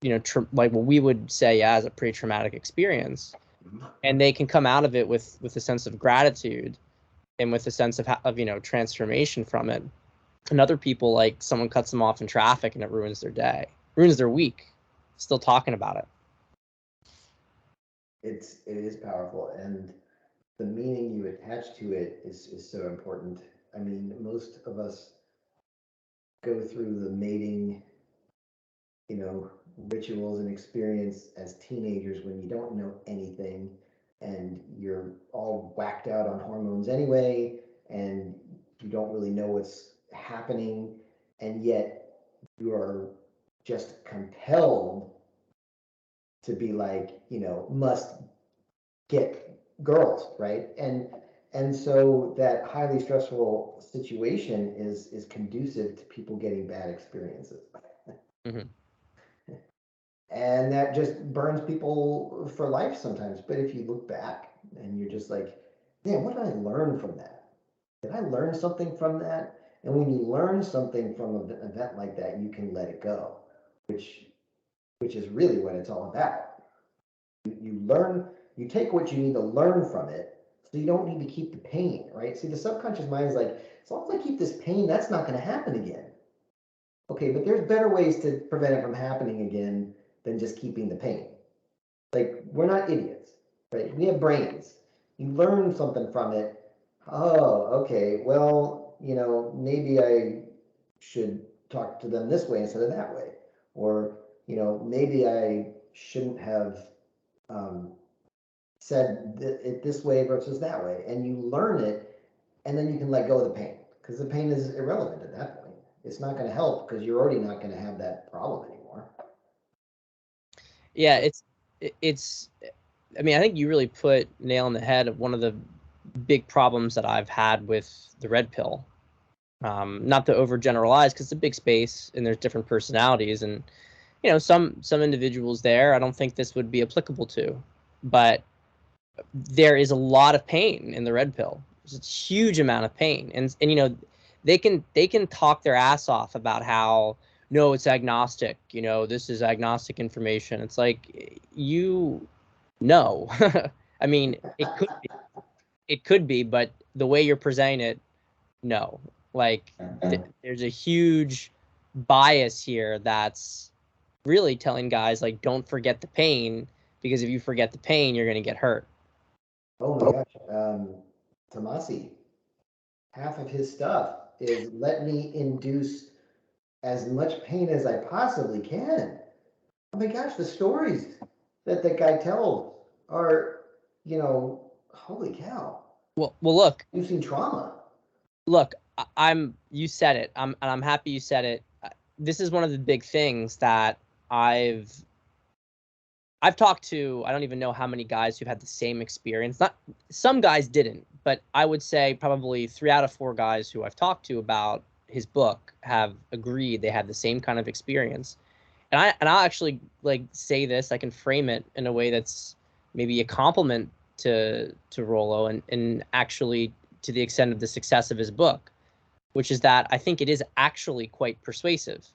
Speaker 1: like what we would say as a pretty traumatic experience, and they can come out of it with a sense of gratitude and with a sense of transformation from it. And other people, like someone cuts them off in traffic and it ruins their day, ruins their week, still talking about it.
Speaker 2: It is powerful, and the meaning you attach to it is so important. I mean, most of us go through the mating, rituals and experience as teenagers when you don't know anything, and you're all whacked out on hormones anyway, and you don't really know what's happening, and yet you are just compelled to be like, must get girls, right? And so that highly stressful situation is conducive to people getting bad experiences.
Speaker 1: Mm-hmm.
Speaker 2: And that just burns people for life sometimes. But if you look back and you're just like, man, what did I learn from that? Did I learn something from that? And when you learn something from an event like that, you can let it go, which is really what it's all about. You learn, you take what you need to learn from it, so you don't need to keep the pain, right? See, the subconscious mind is like, as long as I keep this pain, that's not going to happen again. Okay, but there's better ways to prevent it from happening again than just keeping the pain. Like, we're not idiots, right? We have brains. You learn something from it. Oh, okay, well, maybe I should talk to them this way instead of that way. Or, maybe I shouldn't have said it this way versus that way. And you learn it, and then you can let go of the pain, because the pain is irrelevant at that point. It's not going to help because you're already not going to have that problem anymore.
Speaker 1: Yeah, it's I mean, I think you really put nail on the head of one of the big problems that I've had with the red pill. Not to overgeneralize, because it's a big space and there's different personalities, and some individuals there I don't think this would be applicable to, but there is a lot of pain in the red pill. There's a huge amount of pain, and they can talk their ass off about how, no, it's agnostic, this is agnostic information. It's like, no. I mean, it could be, but the way you're presenting it, no. Like, there's a huge bias here that's really telling guys, like, don't forget the pain, because if you forget the pain, you're going to get hurt.
Speaker 2: Oh my gosh. Tomasi, half of his stuff is let me induce as much pain as I possibly can. Oh my gosh, the stories that the guy tells are, holy cow.
Speaker 1: Well, look.
Speaker 2: You've seen trauma.
Speaker 1: Look, you said it. And I'm happy you said it. This is one of the big things that I've talked to. I don't even know how many guys who've had the same experience. Not some guys didn't, but I would say probably 3 out of 4 guys who I've talked to about his book have agreed they had the same kind of experience. And I'll actually say this. I can frame it in a way that's maybe a compliment to Rollo, and actually to the extent of the success of his book, which is that I think it is actually quite persuasive,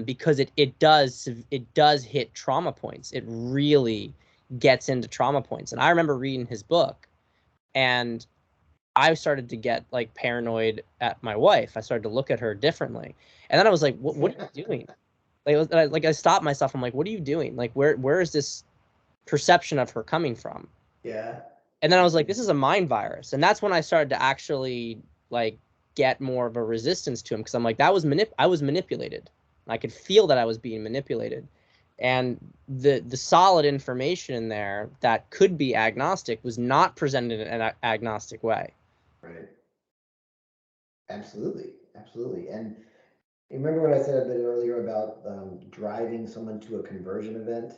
Speaker 1: because it does hit trauma points. It really gets into trauma points. And I remember reading his book, and I started to get paranoid at my wife. I started to look at her differently, and then I was like, "What are you doing?" I stopped myself. I'm like, "What are you doing? Like, where is this perception of her coming from?"
Speaker 2: Yeah.
Speaker 1: And then I was like, this is a mind virus. And that's when I started to actually get more of a resistance to him, because I'm like, I was manipulated. I could feel that I was being manipulated. And the solid information in there that could be agnostic was not presented in an agnostic way.
Speaker 2: Right. Absolutely. Absolutely. And remember what I said a bit earlier about driving someone to a conversion event?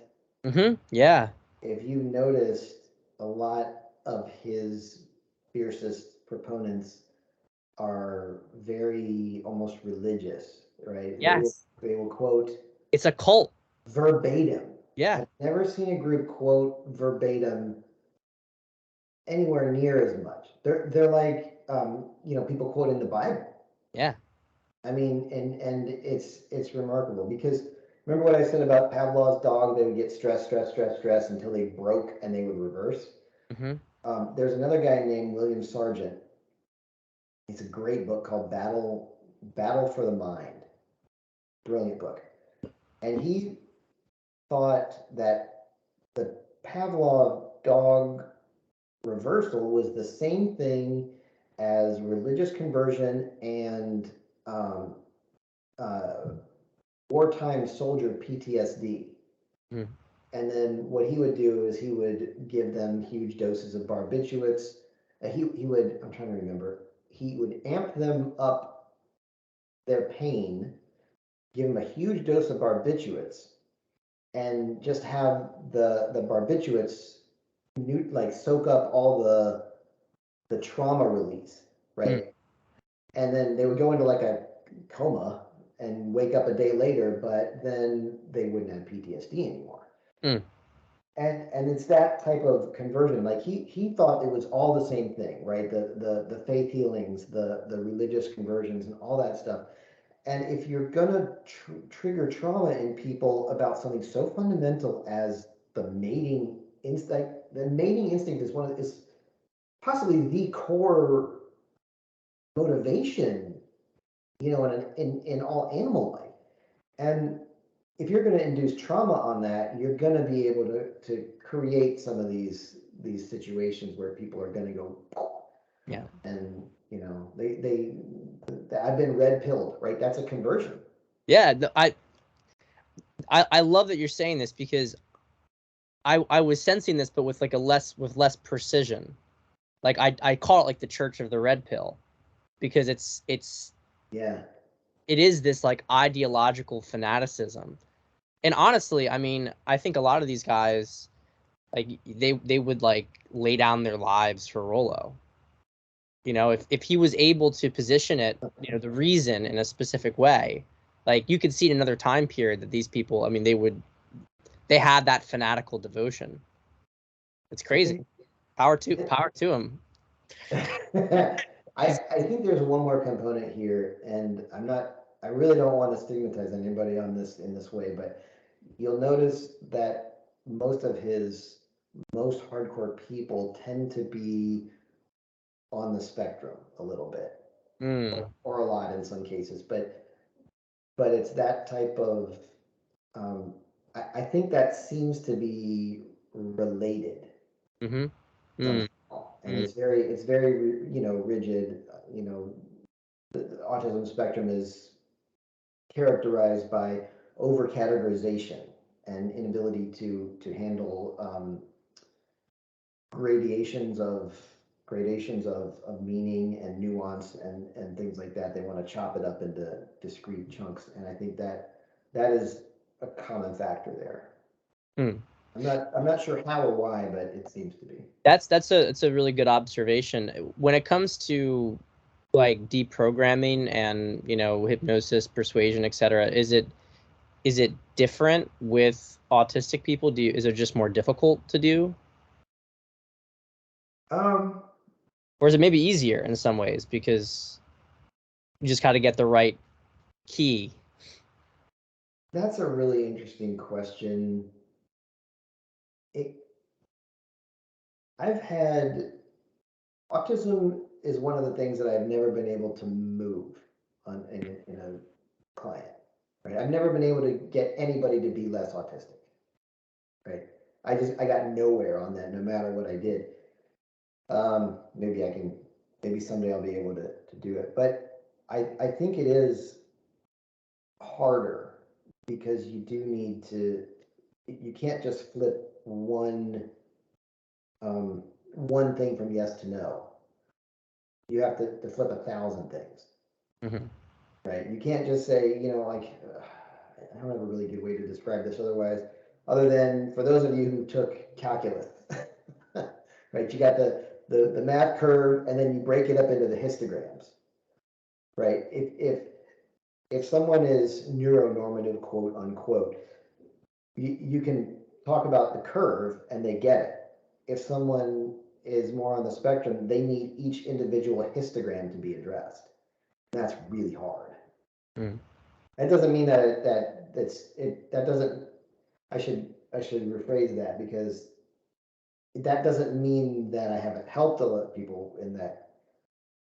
Speaker 1: Yeah.
Speaker 2: If you noticed, a lot of his fiercest proponents are very almost religious, right?
Speaker 1: Yes.
Speaker 2: They will quote.
Speaker 1: It's a cult.
Speaker 2: Verbatim.
Speaker 1: Yeah.
Speaker 2: I've never seen a group quote verbatim anywhere near as much. They're like people quoting the Bible.
Speaker 1: Yeah.
Speaker 2: I mean, and it's remarkable, because remember what I said about Pavlov's dog? They would get stressed until they broke and they would reverse. There's another guy named William Sargent. It's a great book called Battle for the Mind. Brilliant book. And he thought that the Pavlov dog reversal was the same thing as religious conversion and wartime soldier PTSD. And then what he would do is he would give them huge doses of barbiturates. He would, I'm trying to remember, he would amp them up their pain, give them a huge dose of barbiturates, and just have the barbiturates soak up all the trauma release, right? And then they would go into a coma and wake up a day later, but then they wouldn't have PTSD anymore. And it's that type of conversion. Like he thought it was all the same thing, right? The faith healings, the religious conversions, and all that stuff. And if you're gonna trigger trauma in people about something so fundamental as the mating instinct is possibly the core motivation, in all animal life. And if you're going to induce trauma on that, you're going to be able to create some of these situations where people are going to go,
Speaker 1: yeah,
Speaker 2: and they I've been red pilled, right? That's a conversion.
Speaker 1: Yeah, I love that you're saying this, because I was sensing this, but with less precision. I call it the Church of the Red Pill, because it's
Speaker 2: yeah,
Speaker 1: it is this ideological fanaticism. And honestly, I mean, I think a lot of these guys, they would lay down their lives for Rollo. You know, if he was able to position it, you know, the reason in a specific way, like you could see in another time period that these people, I mean, they had that fanatical devotion. It's crazy. Power to him.
Speaker 2: I think there's one more component here, and I really don't want to stigmatize anybody on this in this way, but you'll notice that most of his most hardcore people tend to be on the spectrum a little bit, or a lot in some cases, but it's that type of, um, I think that seems to be related.
Speaker 1: Mm-hmm.
Speaker 2: And it's very, you know, rigid. You know, the autism spectrum is characterized by over categorization and inability to handle, gradations of of meaning and nuance and things like that. They want to chop it up into discrete chunks, and I think that is a common factor there. I'm not sure how or why, but it seems to be.
Speaker 1: It's a really good observation. When it comes to like deprogramming and, you know, hypnosis, persuasion, etc., is it different with autistic people? Is it just more difficult to do? Or is it maybe easier in some ways because you just got to get the right key?
Speaker 2: That's a really interesting question. I've had autism is one of the things that I've never been able to move in a client. Right, I've never been able to get anybody to be less autistic. Right, I got nowhere on that, no matter what I did. Maybe someday I'll be able to do it, but I think it is harder because you do need to. You can't just flip one thing from yes to no. You have to flip 1,000 things.
Speaker 1: Mm-hmm.
Speaker 2: Right? You can't just say, you know, like, I don't have a really good way to describe this other than for those of you who took calculus, right? You got the math curve, and then you break it up into the histograms, right? If someone is neuronormative, quote unquote, you can talk about the curve and they get it. If someone is more on the spectrum, they need each individual histogram to be addressed. That's really hard. That doesn't mean that doesn't. I should rephrase that, because that doesn't mean that I haven't helped a lot of people in that,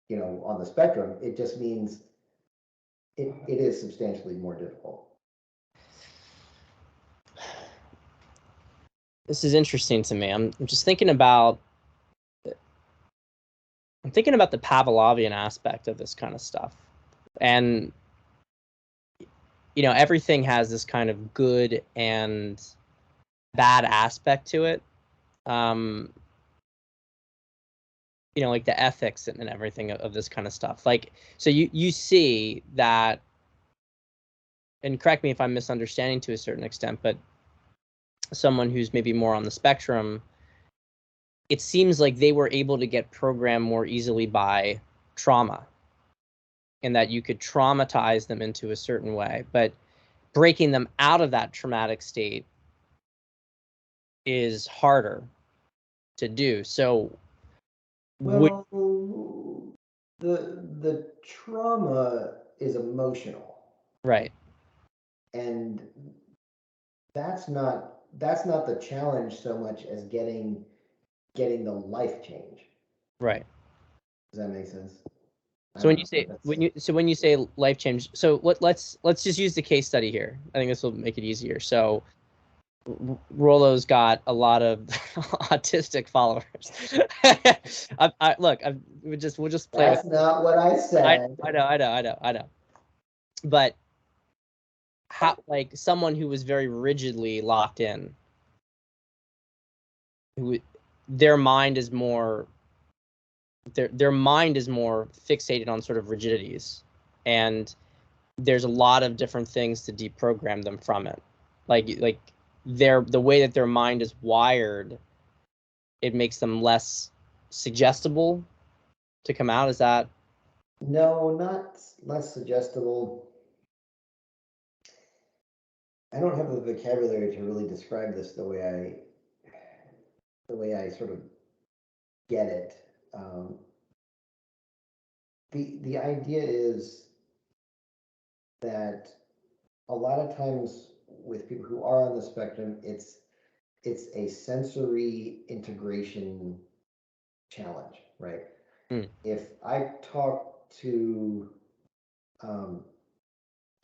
Speaker 2: you know, on the spectrum. It just means it is substantially more difficult.
Speaker 1: This is interesting to me. I'm just thinking about the Pavlovian aspect of this kind of stuff. And, you know, everything has this kind of good and bad aspect to it. You know, like the ethics and everything of this kind of stuff. Like, so you see that, and correct me if I'm misunderstanding to a certain extent, but someone who's maybe more on the spectrum, it seems like they were able to get programmed more easily by trauma, and that you could traumatize them into a certain way, but breaking them out of that traumatic state is harder to do. So,
Speaker 2: well, the trauma is emotional,
Speaker 1: right?
Speaker 2: And that's not the challenge so much as getting the life change.
Speaker 1: Right.
Speaker 2: Does that make sense?
Speaker 1: So when you say life change, so let's just use the case study here. I think this will make it easier. So Rollo's got a lot of autistic followers. We'll just play.
Speaker 2: That's not what I said.
Speaker 1: I know. But how, like someone who was very rigidly locked in, their mind is more fixated on sort of rigidities, and there's a lot of different things to deprogram them from it. Like the way that their mind is wired, it makes them less suggestible to come out? Is that?
Speaker 2: No, not less suggestible. I don't have the vocabulary to really describe this the way I sort of get it. The idea is that a lot of times with people who are on the spectrum, it's a sensory integration challenge, right? If I talk to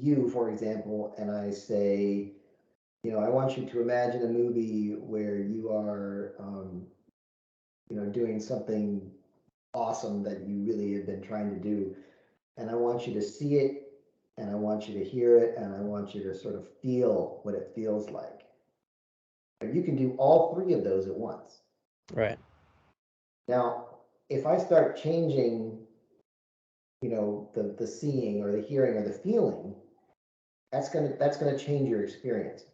Speaker 2: you, for example, and I say, I want you to imagine a movie where you are, doing something awesome that you really have been trying to do, and I want you to see it, and I want you to hear it, and I want you to sort of feel what it feels like. You can do all three of those at once.
Speaker 1: Right.
Speaker 2: Now, if I start changing, the seeing or the hearing or the feeling, that's gonna change your experience.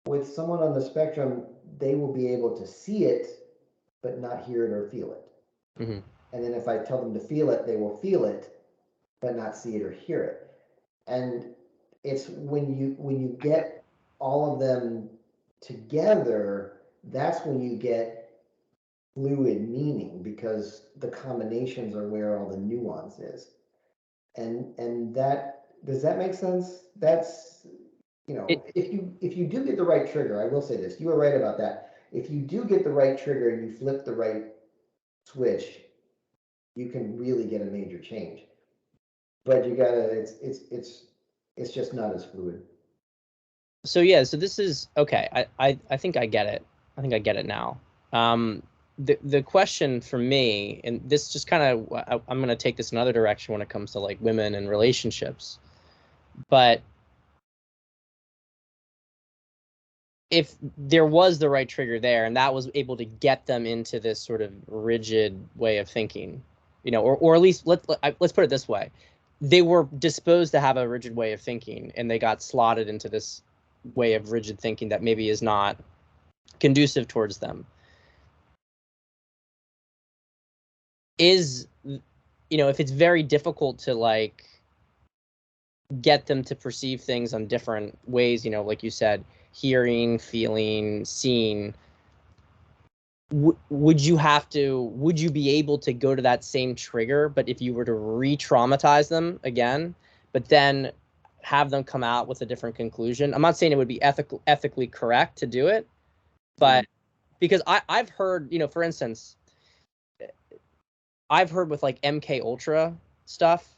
Speaker 2: With someone on the spectrum, they will be able to see it, but not hear it or feel it.
Speaker 1: Mm-hmm.
Speaker 2: And then if I tell them to feel it, they will feel it, but not see it or hear it. And it's when you get all of them together, that's when you get fluid meaning, because the combinations are where all the nuance is. And that, does that make sense? That's, if you do get the right trigger, I will say this, you are right about that. If you do get the right trigger and you flip the right switch, you can really get a major change. But you gotta, it's just not as fluid.
Speaker 1: So yeah, so this is okay. I think I get it. I think I get it now. The question for me, and this just kind of, I'm going to take this another direction when it comes to like women and relationships, but if there was the right trigger there and that was able to get them into this sort of rigid way of thinking, or at least let's put it this way, they were disposed to have a rigid way of thinking and they got slotted into this way of rigid thinking that maybe is not conducive towards them. Is, if it's very difficult to like get them to perceive things on different ways, like you said, hearing, feeling, seeing, would you be able to go to that same trigger, but if you were to re-traumatize them again, but then have them come out with a different conclusion? I'm not saying it would be ethically correct to do it, but because I've heard, for instance, I've heard with like MK Ultra stuff,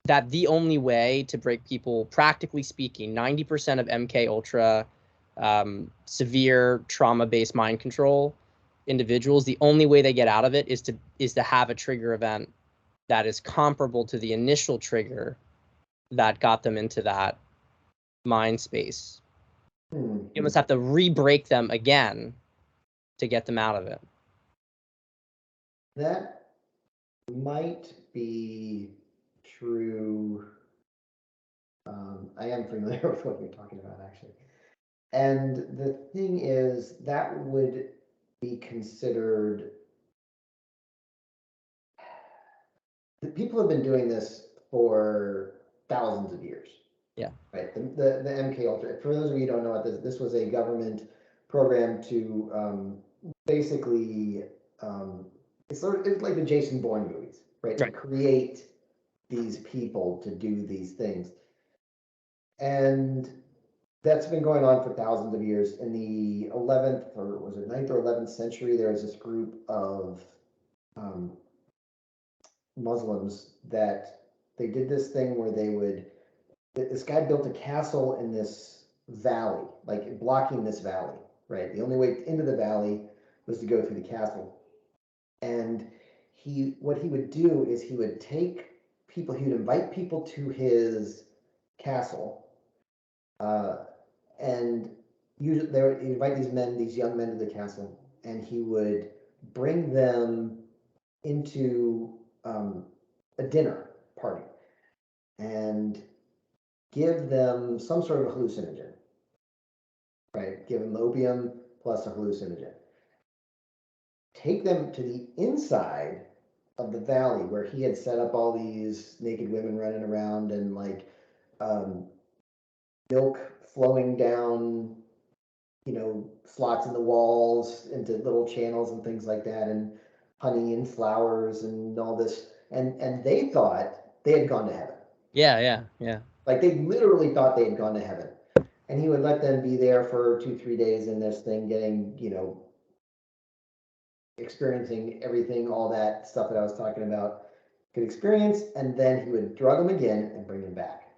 Speaker 1: that the only way to break people, practically speaking, 90% of MK Ultra severe trauma-based mind control individuals, the only way they get out of it is to have a trigger event that is comparable to the initial trigger that got them into that mind space. You almost have to re-break them again to get them out of it.
Speaker 2: That might be true. I am familiar with what you're talking about, actually. And the thing is, that would be considered, people have been doing this for thousands of years.
Speaker 1: Yeah.
Speaker 2: Right. The MK Ultra, for those of you who don't know what this was a government program to basically, it's like the Jason Bourne movies, right? To create these people to do these things. And that's been going on for thousands of years. In the 11th, or was it 9th or 11th century, there was this group of Muslims that they did this thing where this guy built a castle in this valley, like blocking this valley, right? The only way into the valley was to go through the castle. And what he would do is he would take people, he would invite people to his castle, and usually he'd invite these young men to the castle, and he would bring them into a dinner party and give them some sort of hallucinogen, right? Give them opium plus a hallucinogen. take them to the inside of the valley where he had set up all these naked women running around and like milk flowing down, slots in the walls into little channels and things like that, and honey and flowers and all this. And they thought they had gone to heaven.
Speaker 1: Yeah.
Speaker 2: Like they literally thought they had gone to heaven. And he would let them be there for 2-3 days in this thing, getting, experiencing everything, all that stuff that I was talking about, could experience, and then he would drug them again and bring them back.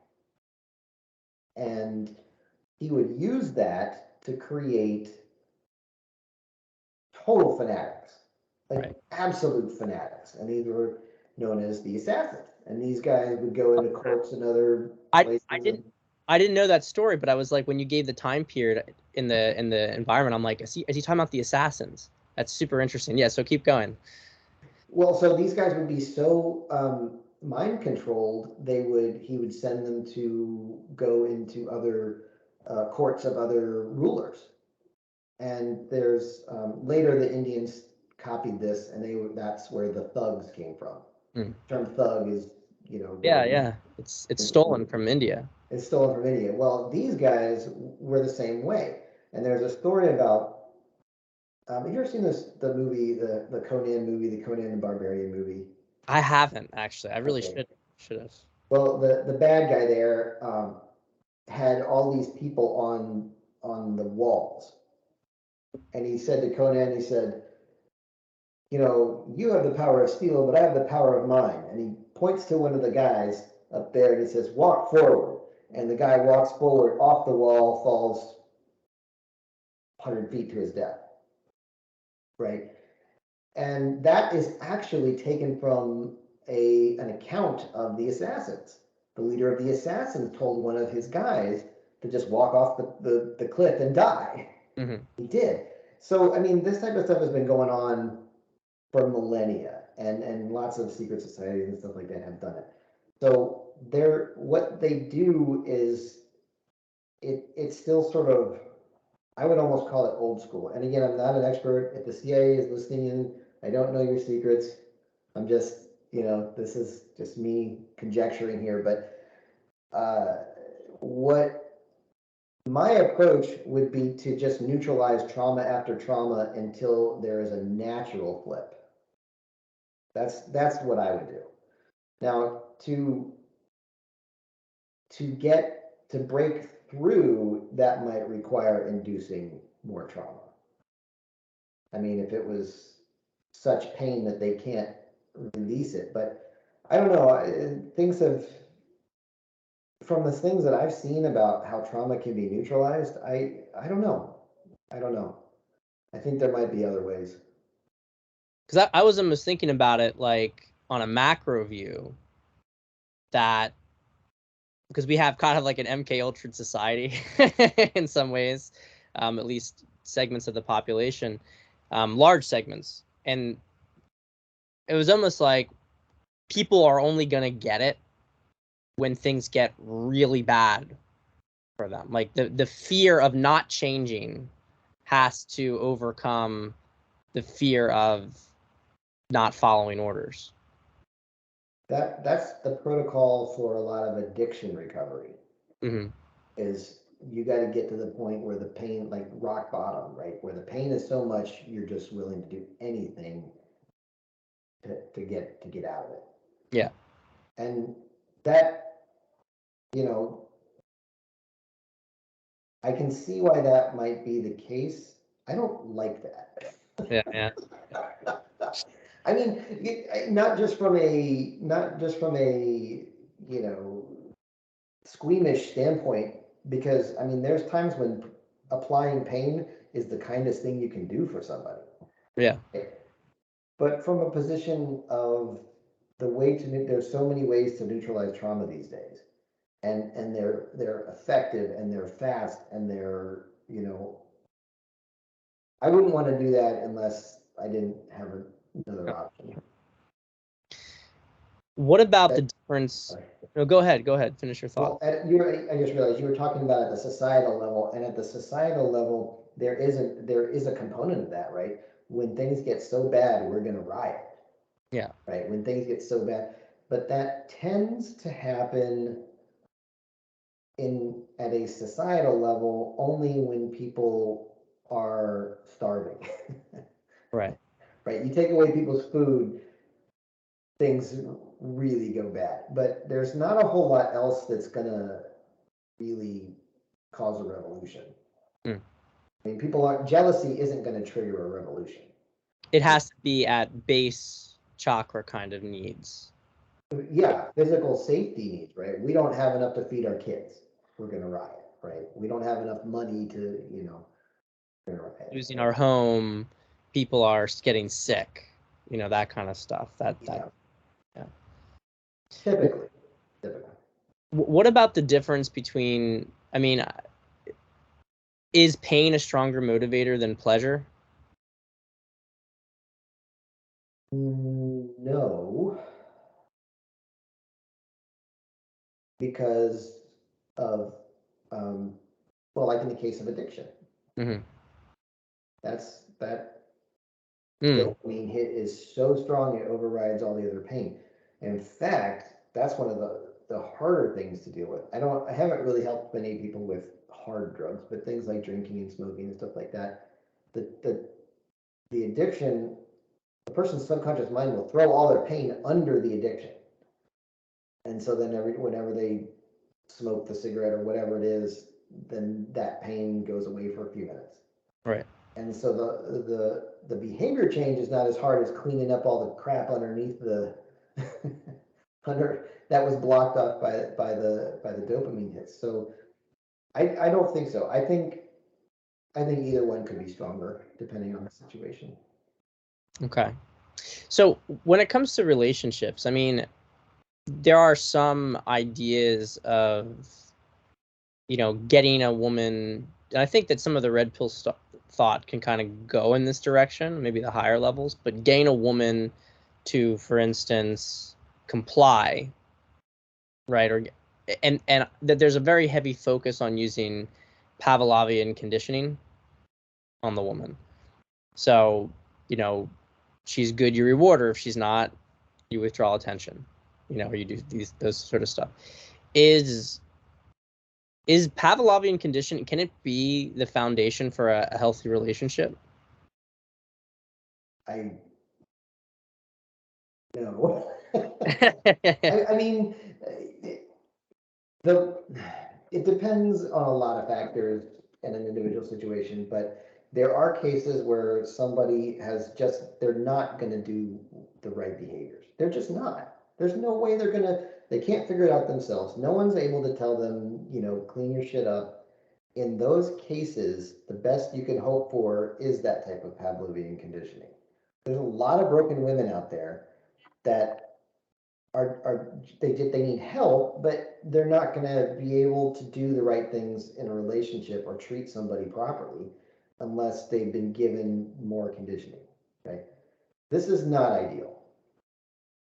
Speaker 2: And he would use that to create total fanatics, like absolute fanatics. And these were known as the assassins. And these guys would go into courts and other places.
Speaker 1: I didn't know that story, but I was like, when you gave the time period in the environment, I'm like, is he talking about the assassins? That's super interesting. Yeah, so keep going.
Speaker 2: Well, so these guys would be so mind controlled, he would send them to go into other courts of other rulers. And there's later the Indians copied this, and that's where the thugs came from. The term thug is,
Speaker 1: Yeah. It's stolen from India.
Speaker 2: It's stolen from India. Well, these guys were the same way. And there's a story about. Have you ever seen the movie, the Conan movie, the Conan the Barbarian movie?
Speaker 1: I haven't actually. I really should have.
Speaker 2: Well, the bad guy there had all these people on the walls, and he said to Conan, he said, you have the power of steel, but I have the power of mind. And he points to one of the guys up there, and he says, "Walk forward." And the guy walks forward off the wall, falls 100 feet to his death. Right? And that is actually taken from an account of the assassins. The leader of the assassins told one of his guys to just walk off the cliff and die.
Speaker 1: Mm-hmm.
Speaker 2: He did. So, I mean, this type of stuff has been going on for millennia, and lots of secret societies and stuff like that have done it. So what they do is it's still sort of, I would almost call it old school. And again, I'm not an expert. If the CIA is listening in, I don't know your secrets. I'm just, this is just me conjecturing here. But what my approach would be to just neutralize trauma after trauma until there is a natural flip. That's what I would do. Now, to break through, that might require inducing more trauma. I mean, if it was such pain that they can't release it, but I don't know. From the things that I've seen about how trauma can be neutralized, I don't know. I think there might be other ways.
Speaker 1: Because I was almost thinking about it like on a macro view, that because we have kind of like an MK Ultra society in some ways, at least segments of the population, large segments. And it was almost like people are only going to get it when things get really bad for them. Like the fear of not changing has to overcome the fear of not following orders.
Speaker 2: That's the protocol for a lot of addiction recovery.
Speaker 1: Mm-hmm.
Speaker 2: Is you got to get to the point where the pain, like rock bottom, right? Where the pain is so much you're just willing to do anything to get out of it.
Speaker 1: Yeah.
Speaker 2: And that, I can see why that might be the case. I don't like that.
Speaker 1: Yeah.
Speaker 2: I mean, not just from a squeamish standpoint, because I mean, there's times when applying pain is the kindest thing you can do for somebody.
Speaker 1: Yeah.
Speaker 2: But from a position of there's so many ways to neutralize trauma these days, and they're effective and they're fast and they're, I wouldn't want to do that unless I didn't have another option.
Speaker 1: What about the difference? No, go ahead. Finish your thought.
Speaker 2: Well, I just realized you were talking about at the societal level, and at the societal level, there is a component of that, right? when things get so bad, we're going to riot.
Speaker 1: Yeah.
Speaker 2: Right? When things get so bad. But that tends to happen at a societal level only when people are starving.
Speaker 1: Right.
Speaker 2: Right? You take away people's food, things really go bad. But there's not a whole lot else that's going to really cause a revolution.
Speaker 1: Mm.
Speaker 2: I mean, jealousy isn't going to trigger a revolution.
Speaker 1: It has to be at base chakra kind of needs.
Speaker 2: Yeah, physical safety needs, right? We don't have enough to feed our kids. We're going to riot, right? We don't have enough money to, we're going to riot.
Speaker 1: Losing our home, people are getting sick, that kind of stuff.
Speaker 2: Yeah.
Speaker 1: Yeah.
Speaker 2: Typically.
Speaker 1: What about the difference between, I mean, is pain a stronger motivator than pleasure?
Speaker 2: No, because of, well, like in the case of addiction,
Speaker 1: Mm-hmm.
Speaker 2: that
Speaker 1: Mm.
Speaker 2: dopamine hit is so strong it overrides all the other pain. In fact, that's one of the harder things to deal with. I haven't really helped many people with hard drugs, but things like drinking and smoking and stuff like that, the addiction, the person's subconscious mind will throw all their pain under the addiction. And so then whenever they smoke the cigarette or whatever it is, then that pain goes away for a few minutes.
Speaker 1: Right.
Speaker 2: And so the behavior change is not as hard as cleaning up all the crap underneath the under that was blocked off by the dopamine hits. So I don't think so. I think either one could be stronger depending on the situation.
Speaker 1: Okay. So when it comes to relationships, I mean, there are some ideas of, getting a woman. And I think that some of the red pill thought can kind of go in this direction, maybe the higher levels, but getting a woman to, for instance, comply, right? And that there's a very heavy focus on using Pavlovian conditioning on the woman. So, she's good, you reward her. If she's not, you withdraw attention, or you do those sort of stuff. Is Pavlovian conditioning, can it be the foundation for a healthy relationship?
Speaker 2: I know. I mean, it depends on a lot of factors in an individual situation, but there are cases where somebody they're not going to do the right behaviors. They're just not. There's no way they can't figure it out themselves. No one's able to tell them, clean your shit up. In those cases, the best you can hope for is that type of Pavlovian conditioning. There's a lot of broken women out there that they need help, but they're not going to be able to do the right things in a relationship or treat somebody properly unless they've been given more conditioning. Okay, this is not ideal.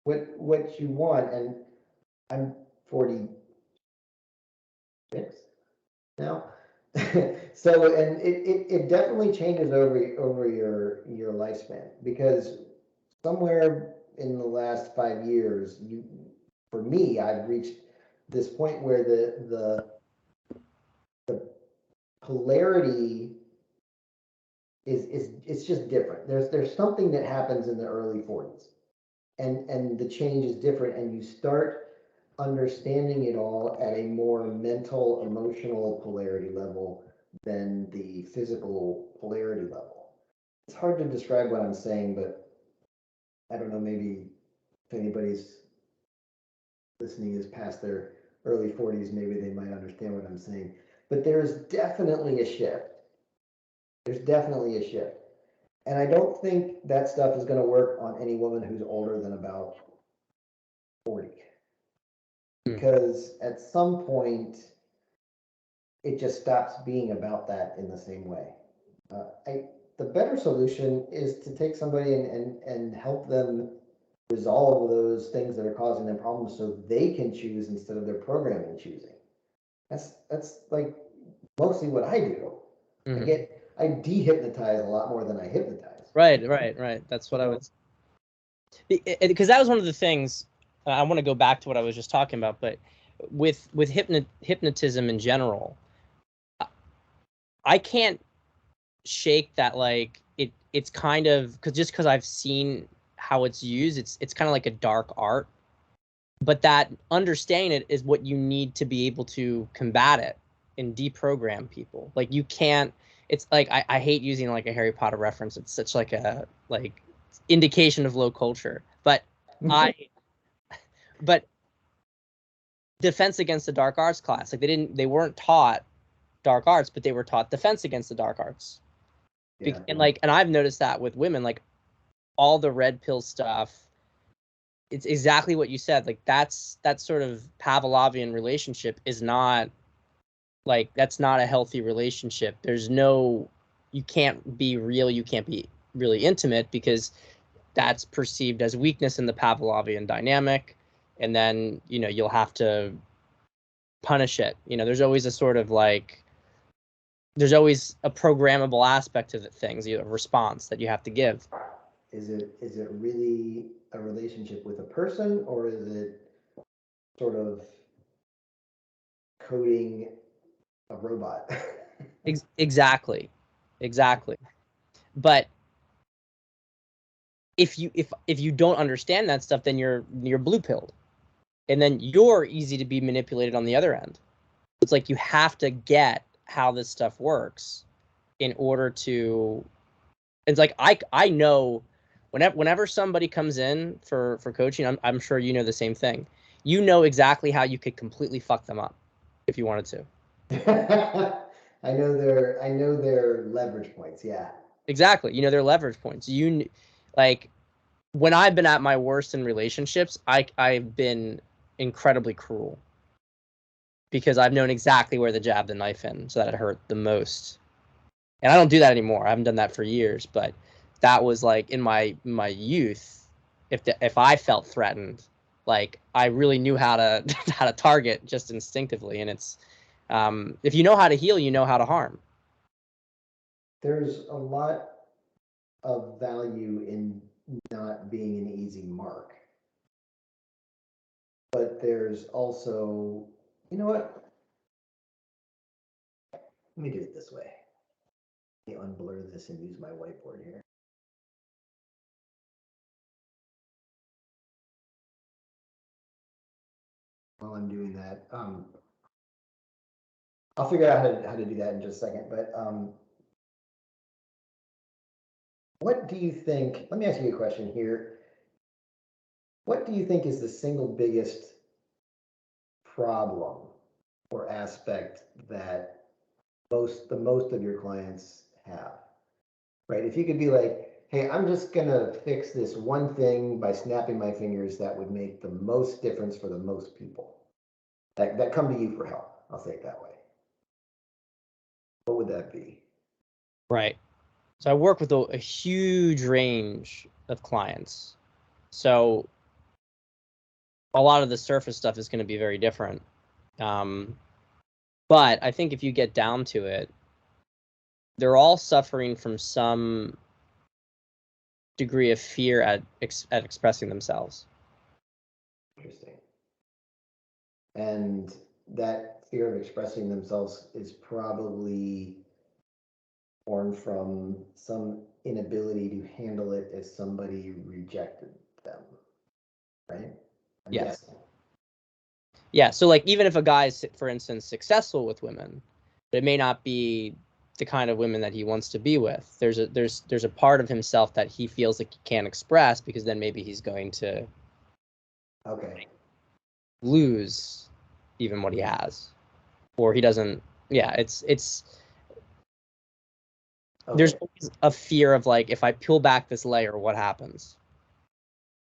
Speaker 2: What you want, and I'm 46 now, so and it definitely changes over your lifespan, because somewhere in the last 5 years, for me, I've reached this point where the polarity is it's just different. There's something that happens in the early 40s, and the change is different, and you start understanding it all at a more mental, emotional polarity level than the physical polarity level. It's hard to describe what I'm saying, but I don't know, maybe if anybody's listening is past their early 40s, maybe they might understand what I'm saying. But there's definitely a shift. There's definitely a shift. And I don't think that stuff is going to work on any woman who's older than about 40. Because at some point, it just stops being about that in the same way. The better solution is to take somebody and help them resolve those things that are causing them problems so they can choose instead of their programming choosing. That's like mostly what I do. I dehypnotize a lot more than I hypnotize.
Speaker 1: Right. That's what I would. Because that was one of the things. I want to go back to what I was just talking about, but with hypnotism in general, I can't shake that, like, it's kind of because I've seen how it's used, it's kind of like a dark art, but that understanding it is what you need to be able to combat it and deprogram people. Like, you can't. It's like, I hate using like a Harry Potter reference. It's such like a like indication of low culture, but I but defense against the dark arts class, like, they weren't taught dark arts, but they were taught defense against the dark arts.
Speaker 2: Yeah.
Speaker 1: And I've noticed that with women, like, all the red pill stuff, it's exactly what you said. Like, that sort of Pavlovian relationship is not, like, that's not a healthy relationship. You can't be real, you can't be really intimate, because that's perceived as weakness in the Pavlovian dynamic, and then you'll have to punish it. There's always a sort of like, there's always a programmable aspect to the things, a response that you have to give.
Speaker 2: Is it really a relationship with a person, or is it sort of coding a robot?
Speaker 1: Exactly. But if you don't understand that stuff, then you're blue pilled, and then you're easy to be manipulated on the other end. It's like, you have to get how this stuff works in order to. It's like, I know whenever somebody comes in for coaching, I'm sure you know the same thing. You know exactly how you could completely fuck them up if you wanted to.
Speaker 2: I know their leverage points. Yeah.
Speaker 1: Exactly. Their leverage points. Like, when I've been at my worst in relationships, I've been incredibly cruel, because I've known exactly where to jab the knife in so that it hurt the most. And I don't do that anymore. I haven't done that for years, but that was like in my youth. If I felt threatened, like, I really knew how to how to target just instinctively. And it's, if you know how to heal, you know how to harm.
Speaker 2: There's a lot of value in not being an easy mark, but there's also, you know what? Let me do it this way. Let me unblur this and use my whiteboard here. While I'm doing that, I'll figure out how to do that in just a second. But what do you think? Let me ask you a question here. What do you think is the single biggest problem or aspect that the most of your clients have? Right? If you could be like, hey, I'm just gonna fix this one thing by snapping my fingers, that would make the most difference for the most people that come to you for help. I'll say it that way. What would that be?
Speaker 1: Right. So I work with a huge range of clients. So a lot of the surface stuff is going to be very different. But I think if you get down to it, they're all suffering from some degree of fear at expressing themselves.
Speaker 2: Interesting. And that fear of expressing themselves is probably born from some inability to handle it if somebody rejected them, right? I'm
Speaker 1: Yes.
Speaker 2: guessing.
Speaker 1: Yeah. So, like, even if a guy is, for instance, successful with women, but it may not be the kind of women that he wants to be with. There's a part of himself that he feels like he can't express, because then maybe he's going to
Speaker 2: Okay.
Speaker 1: lose even what he has, or he doesn't. Yeah, it's there's
Speaker 2: Okay.
Speaker 1: always a fear of, like, if I peel back this layer, what happens?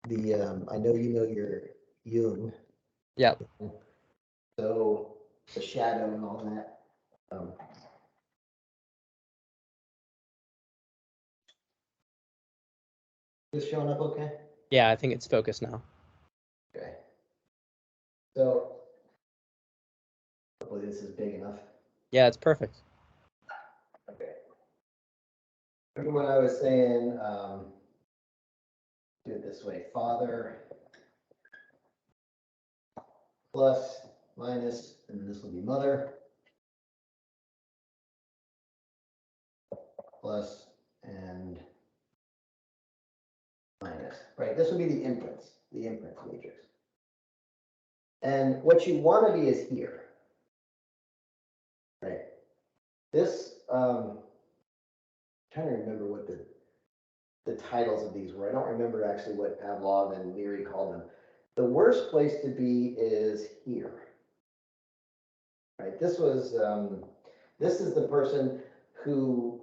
Speaker 2: I know you know your Jung,
Speaker 1: Yep.
Speaker 2: so the shadow and all that. Is showing up okay?
Speaker 1: Yeah, I think it's focused now.
Speaker 2: Okay. So hopefully this is big enough.
Speaker 1: Yeah, it's perfect.
Speaker 2: Okay. Remember when I was saying, do it this way, father plus minus, and this will be mother plus and minus, right? This would be the inference matrix. And what you want to be is here, right? This, trying to remember what the titles of these were. I don't remember actually what Pavlov and Leary called them. The worst place to be is here, right? This is the person who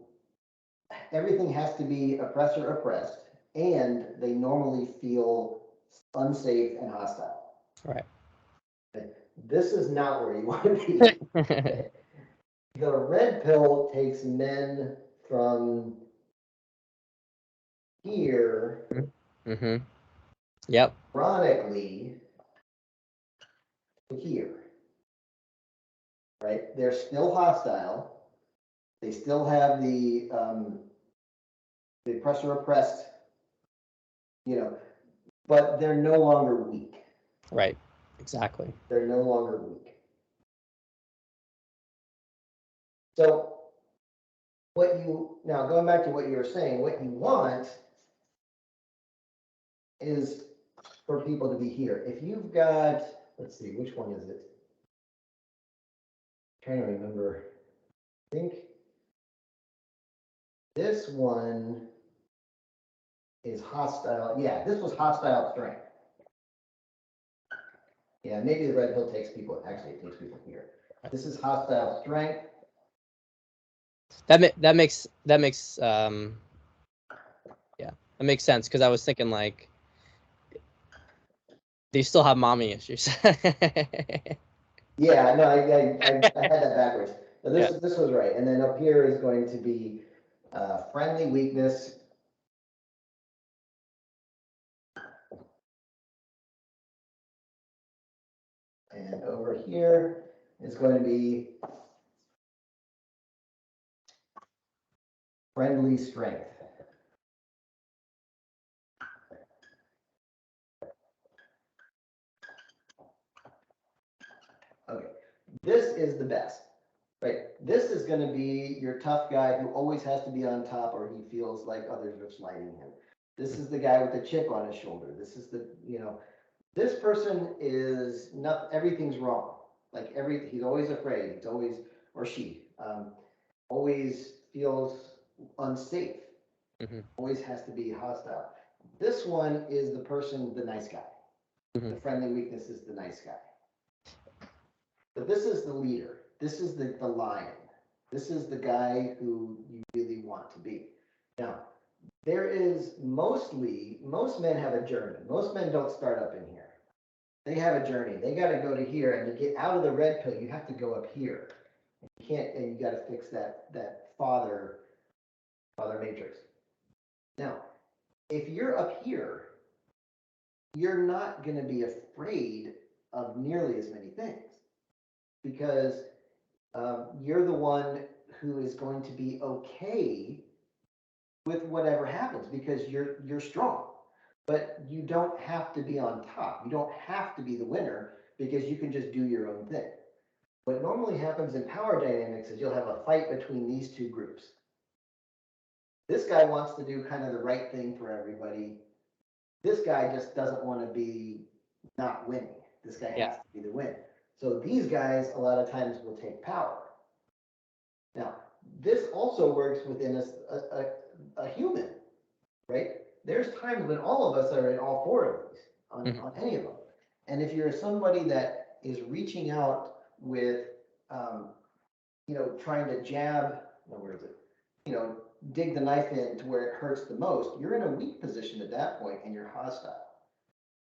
Speaker 2: everything has to be oppressor oppressed, and they normally feel unsafe and hostile.
Speaker 1: Right.
Speaker 2: Okay? This is not where you want to be. Okay? The red pill takes men from here,
Speaker 1: Mm-hmm. Yep.
Speaker 2: ironically, to here. Right? They're still hostile. They still have the oppressor oppressed, but they're no longer weak.
Speaker 1: Right. Exactly.
Speaker 2: They're no longer weak. So now going back to what you were saying, what you want is for people to be here. If you've got, let's see, which one is it? I'm trying to remember. I think this one is hostile. Yeah, this was hostile strength. Yeah, maybe the red pill takes people, actually it takes people here. This is hostile strength.
Speaker 1: That makes yeah, that makes sense, because I was thinking like they still have mommy issues.
Speaker 2: Yeah, no, I had that backwards. So this was right. And then up here is going to be friendly weakness. And over here is going to be friendly strength. Okay, this is the best, right? This is going to be your tough guy who always has to be on top, or he feels like others are slighting him. This is the guy with the chip on his shoulder. This is this person is not, everything's wrong. Like he's always afraid. He's always, or she, always feels unsafe.
Speaker 1: Mm-hmm.
Speaker 2: Always has to be hostile. This one is the person, the nice guy.
Speaker 1: Mm-hmm.
Speaker 2: The friendly weakness is the nice guy. But this is the leader. This is the lion. This is the guy who you really want to be. Now, there is most men have a journey. Most men don't start up in here. They have a journey. They got to go to here, and to get out of the red pill, you have to go up here. You can't, and you got to fix that father matrix. Now, if you're up here, you're not going to be afraid of nearly as many things, because you're the one who is going to be okay with whatever happens, because you're strong. But you don't have to be on top. You don't have to be the winner, because you can just do your own thing. What normally happens in power dynamics is you'll have a fight between these two groups. This guy wants to do kind of the right thing for everybody. This guy just doesn't want to be not winning. This guy has to be the win. So these guys a lot of times will take power. Now, this also works within a human, right? There's times when all of us are in all four of these, on any of them. And if you're somebody that is reaching out with, trying to jab, where is it? Dig the knife in to where it hurts the most, you're in a weak position at that point, and you're hostile,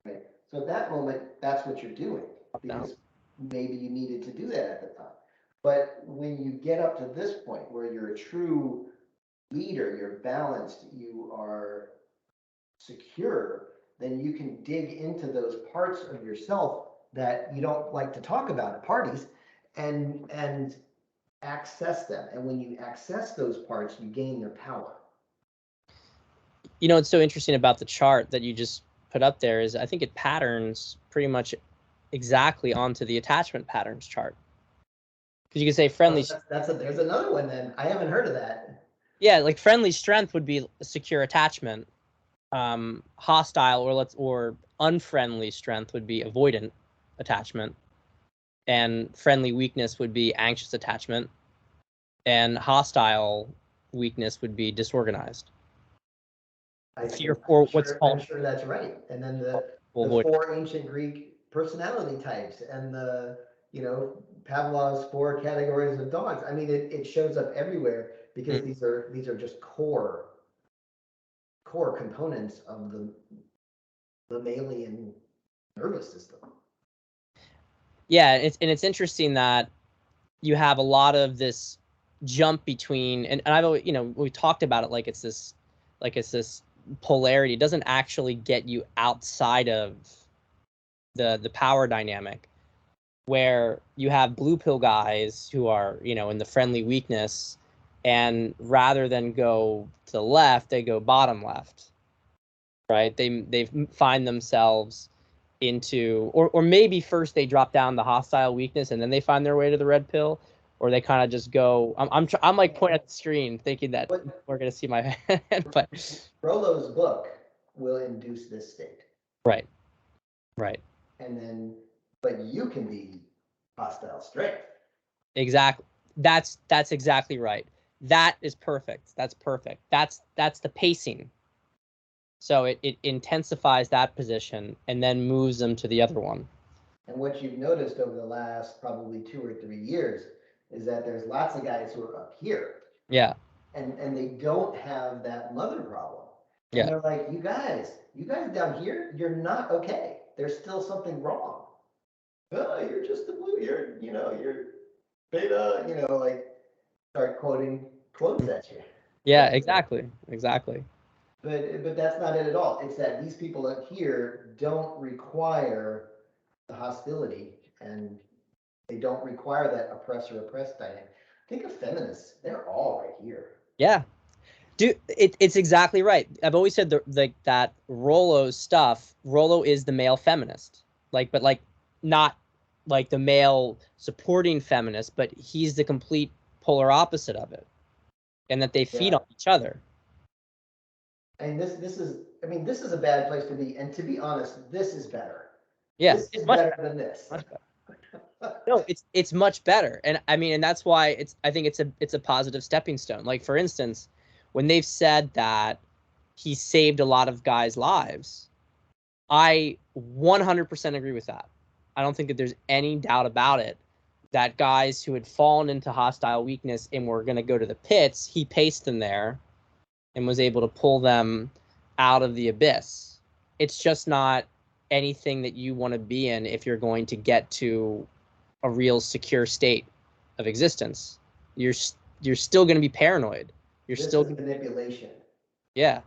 Speaker 2: right? So at that moment, that's what you're doing, because maybe you needed to do that at the time. But when you get up to this point where you're a true leader, you're balanced, you are secure, then you can dig into those parts of yourself that you don't like to talk about at parties, and access them. And when you access those parts, you gain their power.
Speaker 1: You know, what's so interesting about the chart that you just put up there is I think it patterns pretty much exactly onto the attachment patterns chart. Because you can say friendly.
Speaker 2: Oh, there's another one then. I haven't heard of that.
Speaker 1: Yeah, like friendly strength would be a secure attachment. Hostile or unfriendly strength would be avoidant attachment, and friendly weakness would be anxious attachment, and hostile weakness would be disorganized. Fear for what's
Speaker 2: I'm
Speaker 1: called
Speaker 2: sure that's right. And then the
Speaker 1: avoidant.
Speaker 2: 4 ancient Greek personality types and the, Pavlov's 4 categories of dogs. I mean, it shows up everywhere because these are just core components of the mammalian nervous system.
Speaker 1: Yeah, it's interesting that you have a lot of this jump between, and I've always, we talked about it like it's this polarity. It doesn't actually get you outside of the power dynamic, where you have blue pill guys who are, in the friendly weakness, and rather than go to the left, they go bottom left, right? They find themselves into, or maybe first they drop down the hostile weakness and then they find their way to the red pill, or they kind of just go. I'm like pointing at the screen thinking that we're gonna see my head, but
Speaker 2: Rollo's book will induce this state.
Speaker 1: right.
Speaker 2: And then, but you can be hostile strength.
Speaker 1: Exactly. That's exactly right. That is perfect. That's perfect. That's the pacing. So it intensifies that position and then moves them to the other one.
Speaker 2: And what you've noticed over the last probably 2 or 3 years is that there's lots of guys who are up here.
Speaker 1: Yeah.
Speaker 2: And they don't have that mother problem. And
Speaker 1: Yeah.
Speaker 2: they're like, you guys down here, you're not okay. There's still something wrong. Oh, you're just the blue, you're beta, like start quoting quotes at you.
Speaker 1: Yeah, exactly. Exactly.
Speaker 2: But that's not it at all. It's that these people up here don't require the hostility, and they don't require that oppressor oppressed dynamic. Think of feminists; they're all right here.
Speaker 1: Yeah. Dude, it's exactly right. I've always said that Rollo's stuff. Rollo is the male feminist, but not like the male supporting feminist, but he's the complete polar opposite of it, and that they feed on each other.
Speaker 2: And this is a bad place to be. And to be honest, this is better.
Speaker 1: Yeah,
Speaker 2: This
Speaker 1: it's
Speaker 2: is
Speaker 1: much
Speaker 2: better
Speaker 1: better.
Speaker 2: than this.
Speaker 1: Much better. No, it's much better, and I mean, and that's why I think it's a positive stepping stone. Like for instance, when they've said that he saved a lot of guys' lives, I 100% agree with that. I don't think that there's any doubt about it that guys who had fallen into hostile weakness and were going to go to the pits, he paced them there and was able to pull them out of the abyss. It's just not anything that you want to be in if you're going to get to a real secure state of existence. You're still going to be paranoid. You're
Speaker 2: This
Speaker 1: still
Speaker 2: is manipulation.
Speaker 1: Yeah.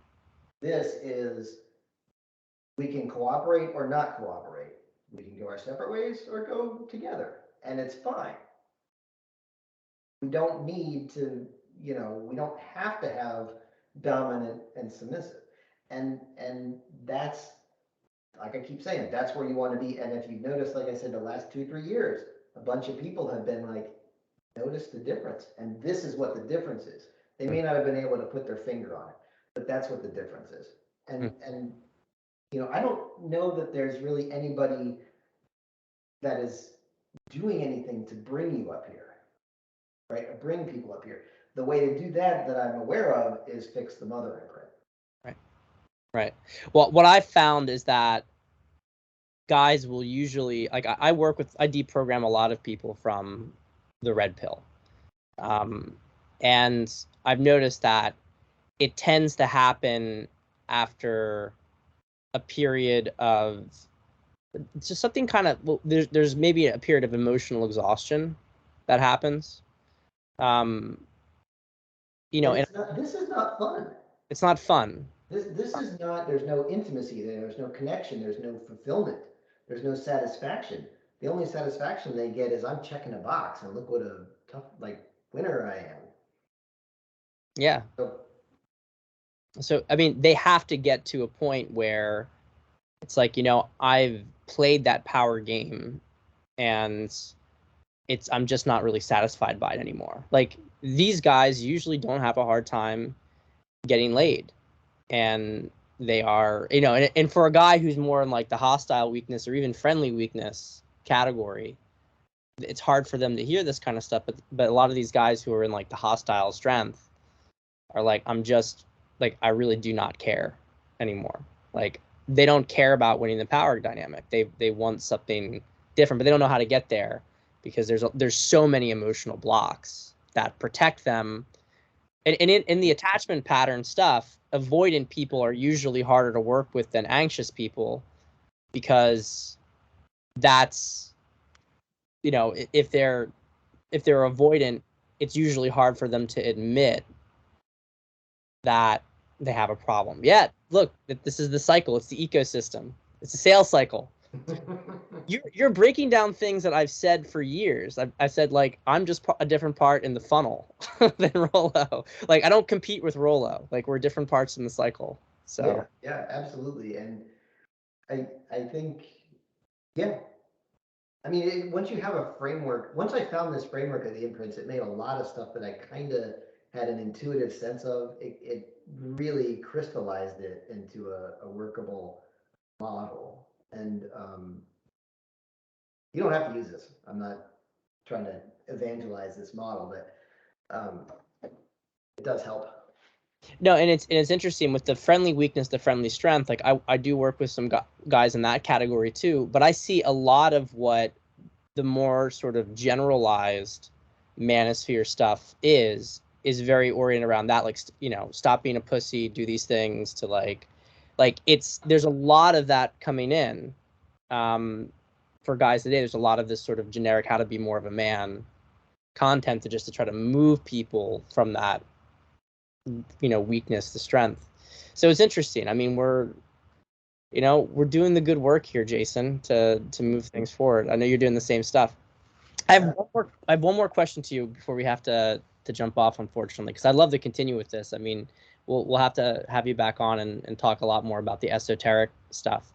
Speaker 2: This is we can cooperate or not cooperate. We can go our separate ways or go together, and it's fine. We don't need to, we don't have to have dominant and submissive. And that's, like I keep saying, that's where you want to be. And if you've noticed, like I said, the last 2, 3 years, a bunch of people have been like, notice the difference. And this is what the difference is. They may not have been able to put their finger on it, but that's what the difference is. And I don't know that there's really anybody that is doing anything to bring you up here, right? Bring people up here. The way to do that I'm aware of is fix the mother imprint.
Speaker 1: Right. Right. Well, what I've found is that guys will usually, like, I deprogram a lot of people from the red pill. And I've noticed that it tends to happen after a period of just something kind of, well, there's maybe a period of emotional exhaustion that happens. And
Speaker 2: This is not fun.
Speaker 1: it's not fun.
Speaker 2: This is not, there's no intimacy there, there's no connection, there's no fulfillment, there's no satisfaction. The only satisfaction they get is I'm checking a box and look what a tough, like, winner I am.
Speaker 1: Yeah.
Speaker 2: So
Speaker 1: So, I mean, they have to get to a point where it's like, I've played that power game and I'm just not really satisfied by it anymore. Like, these guys usually don't have a hard time getting laid. And they are, and for a guy who's more in like the hostile weakness or even friendly weakness category, it's hard for them to hear this kind of stuff. But a lot of these guys who are in like the hostile strength are like, I'm just like, I really do not care anymore. Like, they don't care about winning the power dynamic. They want something different, but they don't know how to get there because there's so many emotional blocks that protect them. And in the attachment pattern stuff, avoidant people are usually harder to work with than anxious people, because that's, if they're avoidant, it's usually hard for them to admit that they have a problem. Yeah, look, this is the cycle. It's the ecosystem. It's a sales cycle. You're breaking down things that I've said for years. I've said, like, I'm just a different part in the funnel than Rollo. Like, I don't compete with Rollo. Like, we're different parts in the cycle. So
Speaker 2: yeah, absolutely. And I think, yeah. I mean, once you have a framework, once I found this framework of the imprints, it made a lot of stuff that I kind of had an intuitive sense of. It really crystallized it into a workable model. And you don't have to use this. I'm not trying to evangelize this model, but it does help.
Speaker 1: no, and it's interesting with the friendly weakness, the friendly strength. Like, I do work with some guys in that category too, but I see a lot of what the more sort of generalized manosphere stuff is very oriented around that. Like, stop being a pussy, do these things to like there's a lot of that coming in. For guys today, there's a lot of this sort of generic how to be more of a man content to try to move people from that, weakness to strength. So it's interesting. I mean, we're doing the good work here, Jason, to move things forward. I know you're doing the same stuff. I have one more question to you before we have to jump off, unfortunately, because I'd love to continue with this. I mean, we'll have to have you back on and talk a lot more about the esoteric stuff.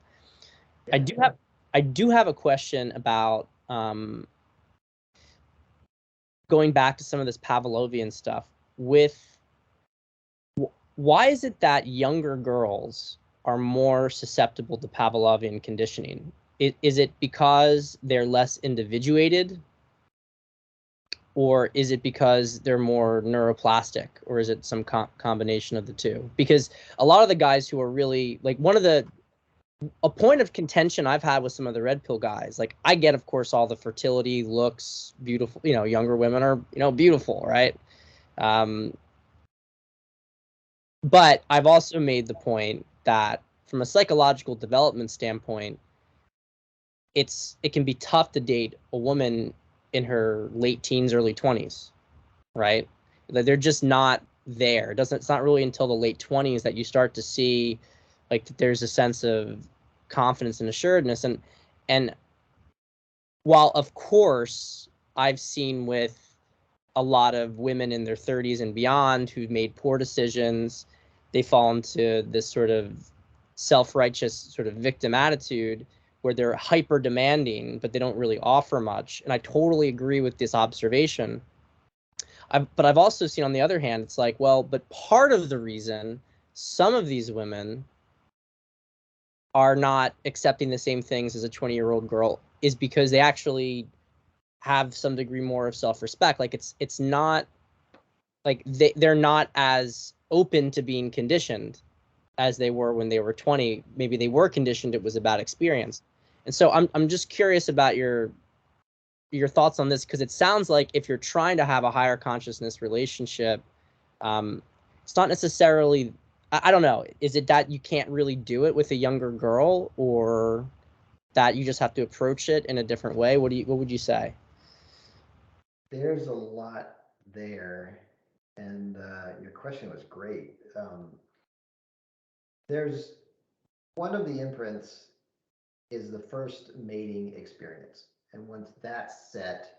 Speaker 1: I
Speaker 2: Yeah,
Speaker 1: do have I do have a question about going back to some of this Pavlovian stuff with why is it that younger girls are more susceptible to Pavlovian conditioning? Is it because they're less individuated, or is it because they're more neuroplastic, or is it some combination of the two? Because a lot of the guys who are really like a point of contention I've had with some of the red pill guys, like, I get, of course, all the fertility, looks, beautiful, younger women are, beautiful, right? Um, but I've also made the point that from a psychological development standpoint, it can be tough to date a woman in her late teens, early 20s, right? Like, they're just not there. It's not really until the late 20s that you start to see like that there's a sense of confidence and assuredness. And while, of course, I've seen with a lot of women in their 30s and beyond who've made poor decisions, they fall into this sort of self-righteous sort of victim attitude where they're hyper demanding, but they don't really offer much. And I totally agree with this observation. But I've also seen, on the other hand, it's like, well, but part of the reason some of these women are not accepting the same things as a 20-year-old girl is because they actually have some degree more of self-respect. Like, it's not like they're not as open to being conditioned as they were when they were 20. Maybe they were conditioned, it was a bad experience. And so I'm just curious about your thoughts on this, because it sounds like if you're trying to have a higher consciousness relationship, it's not necessarily, I don't know, is it that you can't really do it with a younger girl, or that you just have to approach it in a different way? What would you say?
Speaker 2: there's a lot there, and your question was great. There's one of the imprints is the first mating experience, and once that's set,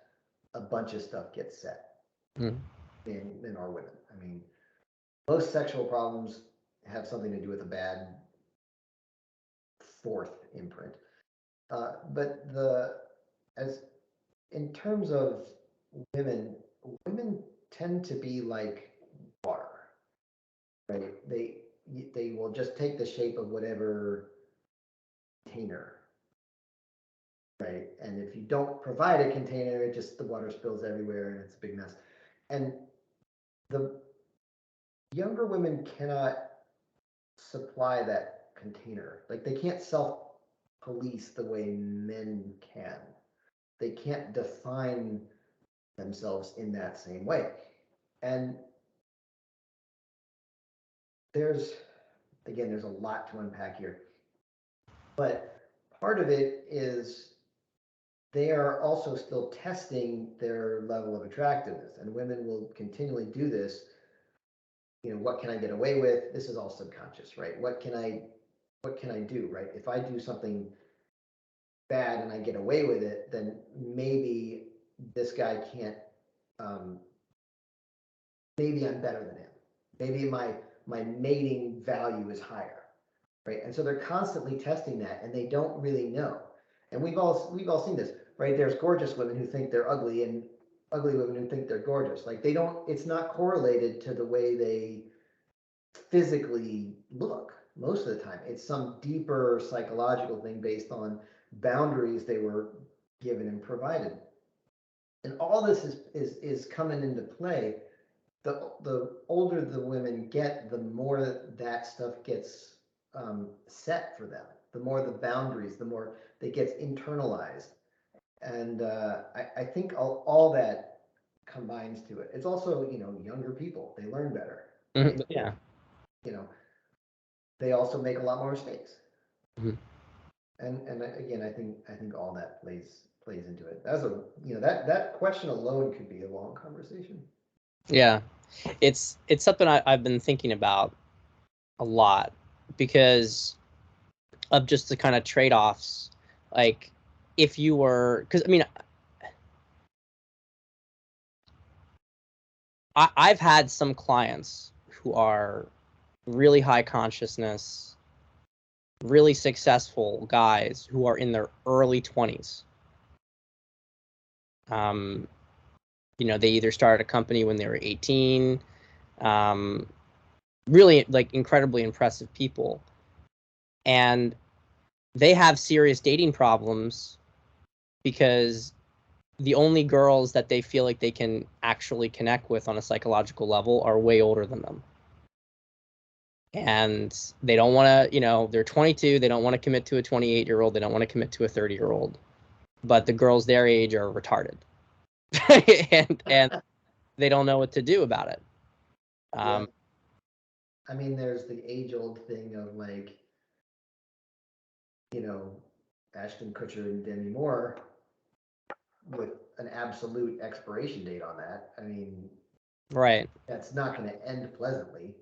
Speaker 2: a bunch of stuff gets set
Speaker 1: Mm.
Speaker 2: in our women. I mean, most sexual problems have something to do with a bad fourth imprint. But in terms of women tend to be like water, right? They will just take the shape of whatever container, right? And if you don't provide a container, the water spills everywhere and it's a big mess. And the younger women cannot supply that container. Like they can't self-police the way men can. They can't define themselves in that same way. And there's a lot to unpack here. But part of it is they are also still testing their level of attractiveness, and women will continually do this. What can I get away with? This is all subconscious, right? What can I do, right? If I do something bad and I get away with it, then maybe this guy can't, maybe I'm better than him. Maybe my mating value is higher, right? And so they're constantly testing that, and they don't really know. And we've all seen this, right? There's gorgeous women who think they're ugly, and ugly women who think they're gorgeous. Like it's not correlated to the way they physically look most of the time. It's some deeper psychological thing based on boundaries they were given and provided. And all this is coming into play. The older the women get, the more that stuff gets set for them. The more the boundaries, the more it gets internalized. And I think all that combines to it. It's also, younger people, they learn better. Right?
Speaker 1: Yeah.
Speaker 2: They also make a lot more mistakes.
Speaker 1: Mm-hmm.
Speaker 2: And again, I think all that plays into it. That question alone could be a long conversation.
Speaker 1: Yeah, it's something I've been thinking about a lot because of just the kind of trade-offs. Like if you were, because I mean, I've had some clients who are really high consciousness, really successful guys who are in their early 20s. They either started a company when they were 18, really like incredibly impressive people. And they have serious dating problems because the only girls that they feel like they can actually connect with on a psychological level are way older than them. And they don't want to, they're 22, they don't want to commit to a 28-year-old, they don't want to commit to a 30-year-old. But the girls their age are retarded. and they don't know what to do about it.
Speaker 2: Yeah. I mean, there's the age-old thing of like, Ashton Kutcher and Demi Moore with an absolute expiration date on that. I mean,
Speaker 1: right.
Speaker 2: That's not going to end pleasantly.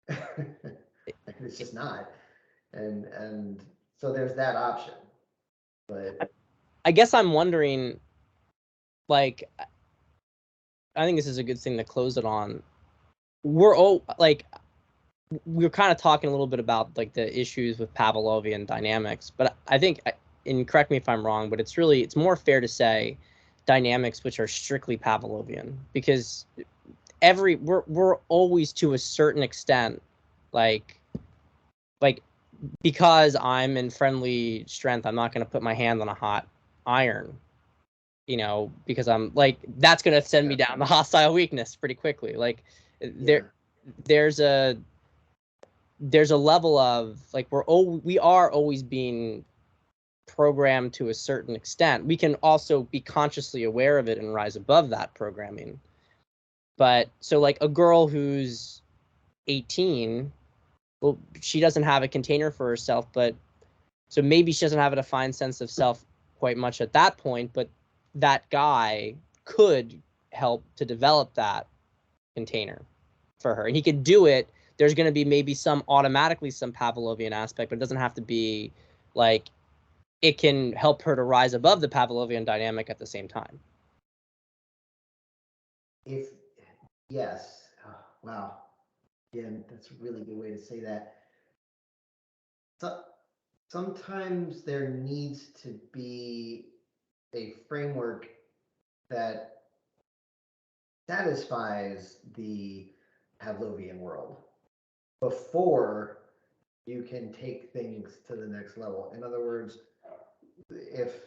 Speaker 2: It's just not. And so there's that option. But
Speaker 1: I guess I'm wondering, like, I think this is a good thing to close it on. We're kind of talking a little bit about like the issues with Pavlovian dynamics, but I think, and correct me if I'm wrong, but it's more fair to say dynamics which are strictly Pavlovian, because we're always to a certain extent like because I'm in friendly strength, I'm not going to put my hand on a hot iron, because I'm like, that's going to send me down the hostile weakness pretty quickly. Like there's a level of like, we are always being programmed to a certain extent. We can also be consciously aware of it and rise above that programming. But so like a girl who's 18, well, she doesn't have a container for herself, but so maybe she doesn't have a defined sense of self quite much at that point, but that guy could help to develop that container for her. And he could do it. There's going to be maybe some Pavlovian aspect, but it doesn't have to be like, it can help her to rise above the Pavlovian dynamic at the same time.
Speaker 2: Yes. Oh, wow. Again, that's a really good way to say that. So, sometimes there needs to be a framework that satisfies the Pavlovian world before you can take things to the next level. In other words, if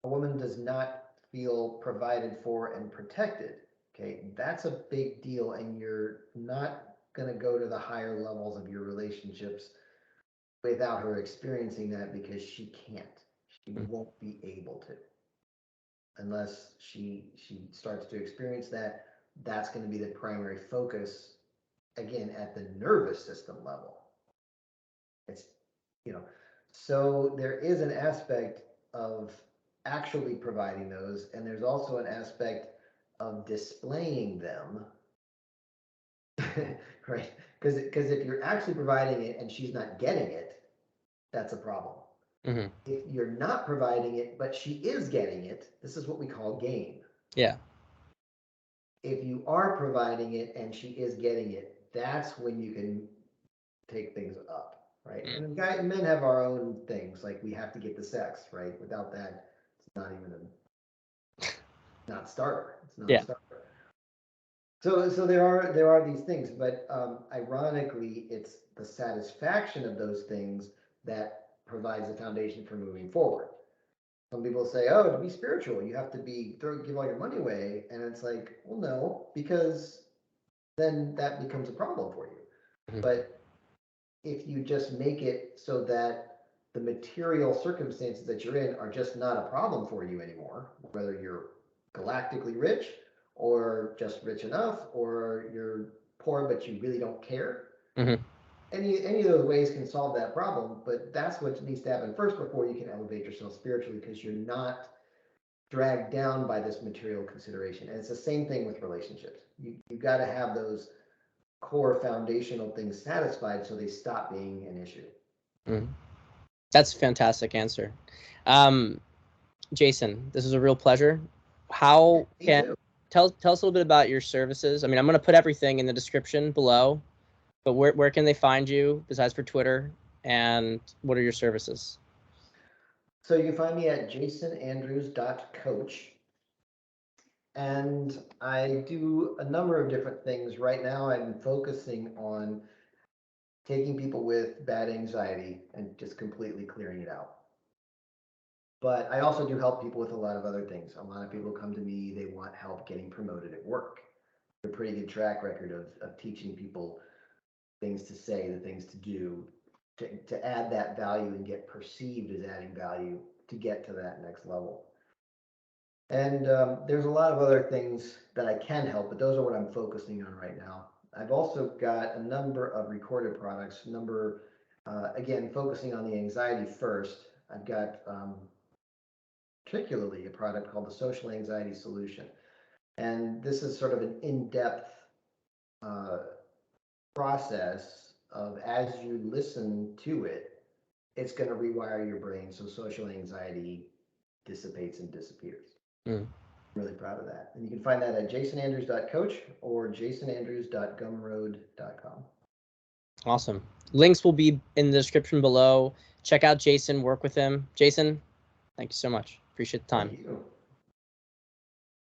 Speaker 2: a woman does not feel provided for and protected, okay, that's a big deal, and you're not going to go to the higher levels of your relationships without her experiencing that, because she can't. She won't be able to unless she starts to experience that. That's going to be the primary focus, again, at the nervous system level. It's, you know, so there is an aspect of actually providing those, and there's also an aspect of displaying them. Right? Because if you're actually providing it and she's not getting it, that's a problem.
Speaker 1: Mm-hmm.
Speaker 2: If you're not providing it but she is getting it, this is what we call gain.
Speaker 1: Yeah.
Speaker 2: If you are providing it and she is getting it, that's when you can take things up, right? And men have our own things, like we have to get the sex, right? Without that, it's not even a not starter. It's not a starter. So there are these things, but ironically, it's the satisfaction of those things that provides the foundation for moving forward. Some people say, "Oh, to be spiritual, you have to give all your money away," and it's like, well, no, because then that becomes a problem for you.
Speaker 1: Mm-hmm.
Speaker 2: But if you just make it so that the material circumstances that you're in are just not a problem for you anymore, whether you're galactically rich or just rich enough, or you're poor but you really don't care.
Speaker 1: Mm-hmm.
Speaker 2: Any of those ways can solve that problem, but that's what needs to happen first before you can elevate yourself spiritually, because you're not dragged down by this material consideration. And it's the same thing with relationships. You've got to have those core foundational things satisfied so they stop being an issue.
Speaker 1: Mm-hmm. That's a fantastic answer. Jason, this is a real pleasure. How can tell us a little bit about your services? I mean, I'm going to put everything in the description below, but where can they find you besides for Twitter, and what are your services?
Speaker 2: So you can find me at jasonandrews.coach. And I do a number of different things. Right now, I'm focusing on taking people with bad anxiety and just completely clearing it out. But I also do help people with a lot of other things. A lot of people come to me, they want help getting promoted at work. A pretty good track record of teaching people things to say, the things to do, to add that value and get perceived as adding value to get to that next level. And there's a lot of other things that I can help, but those are what I'm focusing on right now. I've also got a number of recorded products, again, focusing on the anxiety first. I've got particularly a product called the Social Anxiety Solution. And this is sort of an in-depth process of, as you listen to it, it's going to rewire your brain so social anxiety dissipates and disappears. I'm really proud of that. And you can find that at jasonandrews.coach or jasonandrews.gumroad.com.
Speaker 1: Awesome. Links will be in the description below. Check out Jason, work with him. Jason, thank you so much. Appreciate the time.
Speaker 2: Thank you.